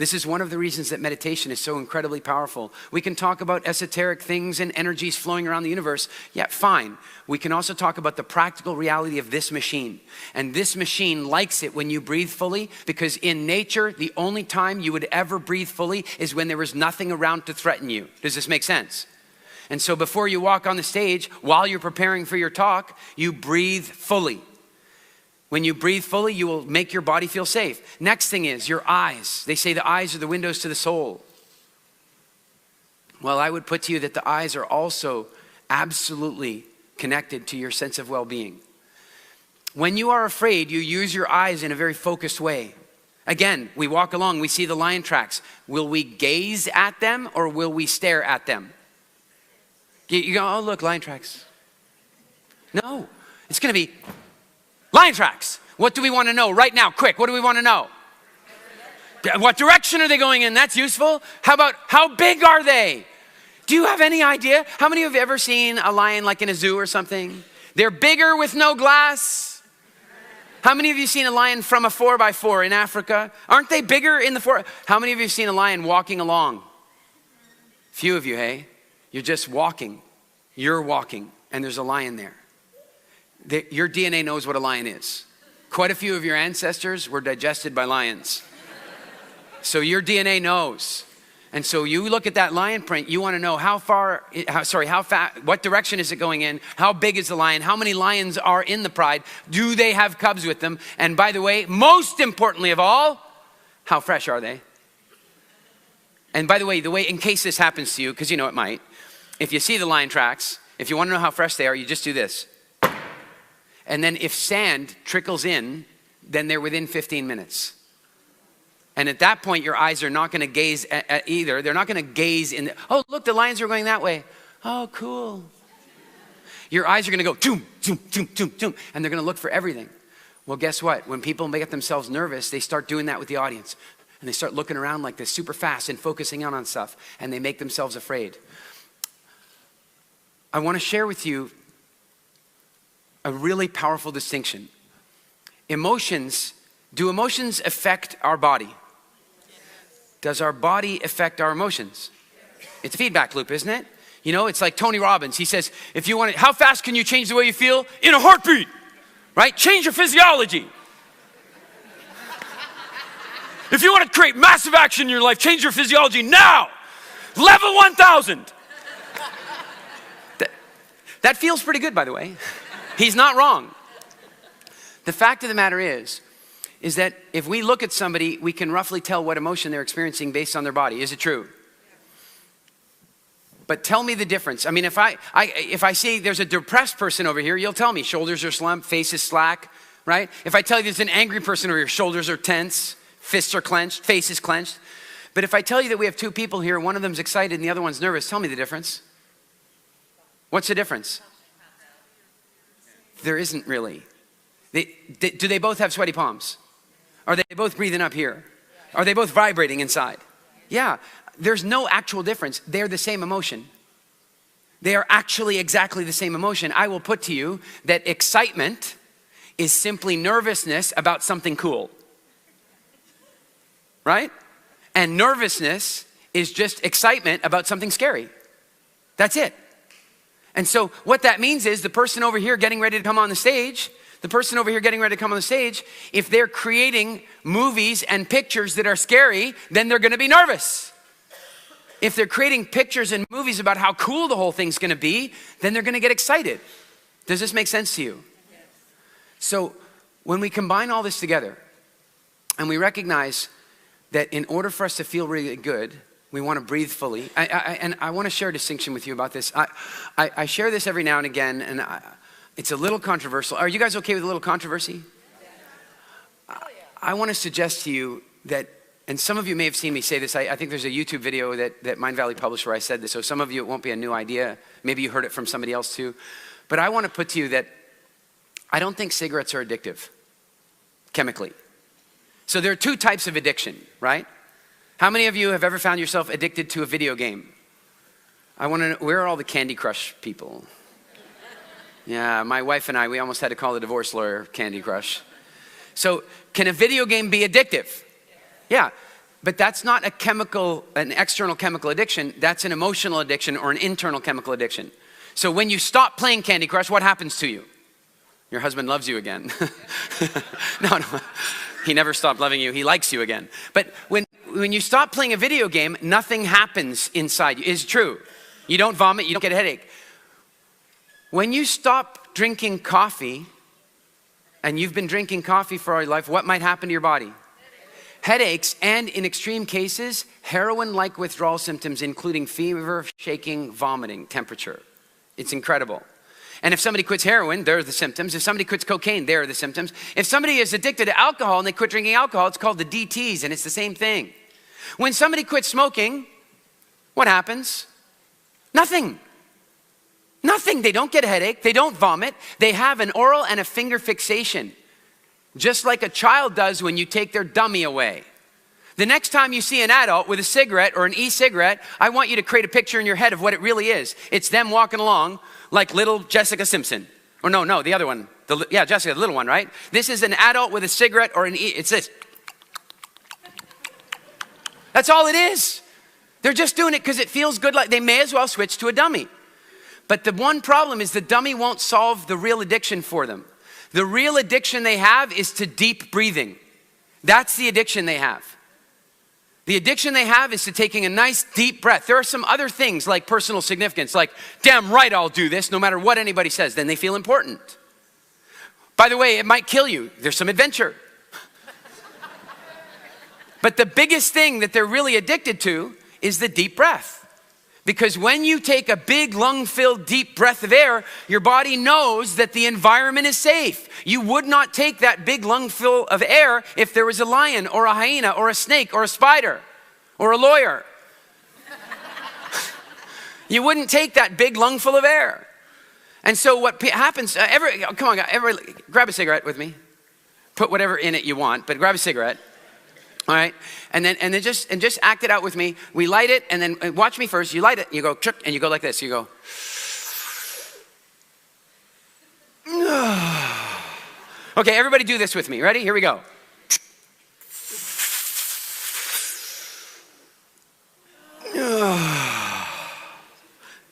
This is one of the reasons that meditation is so incredibly powerful. We can talk about esoteric things and energies flowing around the universe. Yeah, fine. We can also talk about the practical reality of this machine. And this machine likes it when you breathe fully, because in nature, the only time you would ever breathe fully is when there was nothing around to threaten you. Does this make sense? And so before you walk on the stage, while you're preparing for your talk, you breathe fully. When you breathe fully, you will make your body feel safe. Next thing is your eyes. They say the eyes are the windows to the soul. Well, I would put to you that the eyes are also absolutely connected to your sense of well-being. When you are afraid, you use your eyes in a very focused way. Again, we walk along, we see the lion tracks. Will we gaze at them or will we stare at them? You go, oh, look, lion tracks. No, it's going to be lion tracks. What do we want to know right now? Quick, what do we want to know? What direction are they going in? That's useful. How about how big are they? Do you have any idea? How many of you have ever seen a lion like in a zoo or something? They're bigger with no glass. How many of you seen a lion from a 4x4 in Africa? Aren't they bigger in the 4? How many of you have seen a lion walking along? Few of you, hey? You're just walking. You're walking, and there's a lion there. Your DNA knows what a lion is. Quite a few of your ancestors were digested by lions. So your DNA knows. And so you look at that lion print, you want to know how fast, what direction is it going in? How big is the lion? How many lions are in the pride? Do they have cubs with them? And by the way, most importantly of all, how fresh are they? And by the way, in case this happens to you, because you know it might, if you see the lion tracks, if you want to know how fresh they are, you just do this. And then if sand trickles in, then they're within 15 minutes. And at that point, your eyes are not going to gaze at either. They're not going to gaze in. Oh, look, the lions are going that way. Oh, cool. Your eyes are going to go, zoom, zoom, zoom, zoom, zoom. And they're going to look for everything. Well, guess what? When people make themselves nervous, they start doing that with the audience. And they start looking around like this super fast and focusing in on stuff. And they make themselves afraid. I want to share with you a really powerful distinction. Do emotions affect our body? Does our body affect our emotions? It's a feedback loop, isn't it? You know, it's like Tony Robbins. He says, if you want to, how fast can you change the way you feel? In a heartbeat, right? Change your physiology. If you want to create massive action in your life, change your physiology now. Level 1000. That feels pretty good, by the way. He's not wrong. The fact of the matter is that if we look at somebody, we can roughly tell what emotion they're experiencing based on their body. Is it true? But tell me the difference. I mean, if I see there's a depressed person over here, you'll tell me shoulders are slumped, face is slack, right? If I tell you there's an angry person over here, shoulders are tense, fists are clenched, face is clenched. But if I tell you that we have two people here, one of them's excited and the other one's nervous, tell me the difference. What's the difference? There isn't really. Do they both have sweaty palms? Are they both breathing up here? Are they both vibrating inside? Yeah, there's no actual difference. They're the same emotion. They are actually exactly the same emotion. I will put to you that excitement is simply nervousness about something cool. Right? And nervousness is just excitement about something scary. That's it. And so what that means is the person over here getting ready to come on the stage, if they're creating movies and pictures that are scary, then they're going to be nervous. If they're creating pictures and movies about how cool the whole thing's going to be, then they're going to get excited. Does this make sense to you? Yes. So when we combine all this together and we recognize that in order for us to feel really good, we want to breathe fully. And I want to share a distinction with you about this. I share this every now and again, and it's a little controversial. Are you guys okay with a little controversy? I want to suggest to you that, and some of you may have seen me say this, I think there's a YouTube video that Mind Valley published where I said this, so some of you it won't be a new idea. Maybe you heard it from somebody else too. But I want to put to you that I don't think cigarettes are addictive, chemically. So there are two types of addiction, right? How many of you have ever found yourself addicted to a video game? I want to know, where are all the Candy Crush people? Yeah, my wife and I, we almost had to call the divorce lawyer Candy Crush. So can a video game be addictive? Yeah. But that's not an external chemical addiction. That's an emotional addiction or an internal chemical addiction. So when you stop playing Candy Crush, what happens to you? Your husband loves you again. No. He never stopped loving you. He likes you again. But when you stop playing a video game, nothing happens inside you. It's true. You don't vomit. You don't get a headache. When you stop drinking coffee, and you've been drinking coffee for all your life, what might happen to your body? Headaches, and in extreme cases, heroin-like withdrawal symptoms, including fever, shaking, vomiting, temperature. It's incredible. And if somebody quits heroin, there are the symptoms. If somebody quits cocaine, there are the symptoms. If somebody is addicted to alcohol and they quit drinking alcohol, it's called the DTs, and it's the same thing. When somebody quits smoking, what happens? Nothing. Nothing. They don't get a headache. They don't vomit. They have an oral and a finger fixation, just like a child does when you take their dummy away. The next time you see an adult with a cigarette or an e-cigarette, I want you to create a picture in your head of what it really is. It's them walking along like little Jessica Simpson. Or no, the other one. Jessica, the little one, right? This is an adult with a cigarette or it's this. That's all it is. They're just doing it because it feels good. Like they may as well switch to a dummy. But the one problem is the dummy won't solve the real addiction for them. The real addiction they have is to deep breathing. That's the addiction they have. The addiction they have is to taking a nice deep breath. There are some other things like personal significance, like, damn right I'll do this no matter what anybody says. Then they feel important. By the way, it might kill you. There's some adventure. But the biggest thing that they're really addicted to is the deep breath. Because when you take a big lung-filled deep breath of air, your body knows that the environment is safe. You would not take that big lung-fill of air if there was a lion or a hyena or a snake or a spider or a lawyer. You wouldn't take that big lungful of air. And so what happens, come on, grab a cigarette with me. Put whatever in it you want, but grab a cigarette. All right, and then just act it out with me. We light it, and then watch me first. You light it, and you go, and you go like this. You go. Okay, everybody do this with me. Ready? Here we go.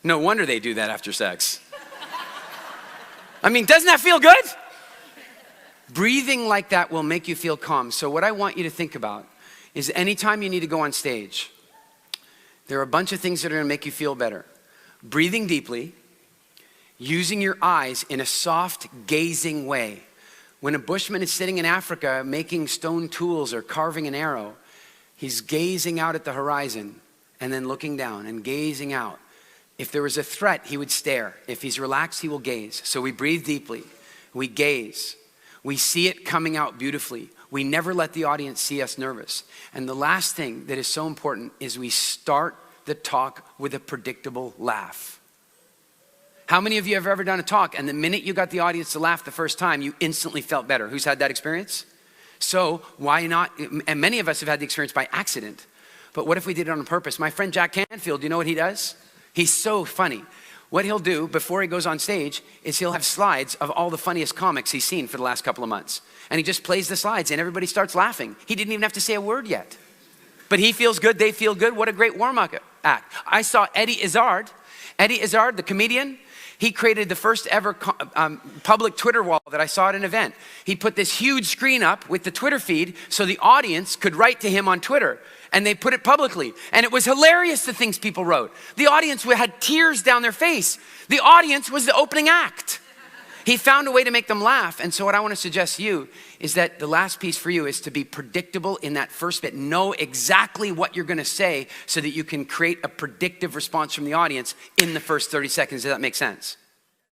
No wonder they do that after sex. I mean, doesn't that feel good? Breathing like that will make you feel calm. So what I want you to think about is anytime you need to go on stage, there are a bunch of things that are going to make you feel better. Breathing deeply, using your eyes in a soft, gazing way. When a bushman is sitting in Africa making stone tools or carving an arrow, he's gazing out at the horizon and then looking down and gazing out. If there was a threat, he would stare. If he's relaxed, he will gaze. So we breathe deeply. We gaze. We see it coming out beautifully. We never let the audience see us nervous. And the last thing that is so important is we start the talk with a predictable laugh. How many of you have ever done a talk and the minute you got the audience to laugh the first time, you instantly felt better? Who's had that experience? So why not? And many of us have had the experience by accident. But what if we did it on purpose? My friend Jack Canfield, do you know what he does? He's so funny. What he'll do before he goes on stage is he'll have slides of all the funniest comics he's seen for the last couple of months. And he just plays the slides and everybody starts laughing. He didn't even have to say a word yet. But he feels good, they feel good. What a great warm-up act. I saw Eddie Izzard. Eddie Izzard, the comedian, he created the first ever public Twitter wall that I saw at an event. He put this huge screen up with the Twitter feed so the audience could write to him on Twitter. And they put it publicly. And it was hilarious, the things people wrote. The audience had tears down their face. The audience was the opening act. He found a way to make them laugh. And so what I want to suggest to you is that the last piece for you is to be predictable in that first bit. Know exactly what you're going to say so that you can create a predictive response from the audience in the first 30 seconds. Does that make sense?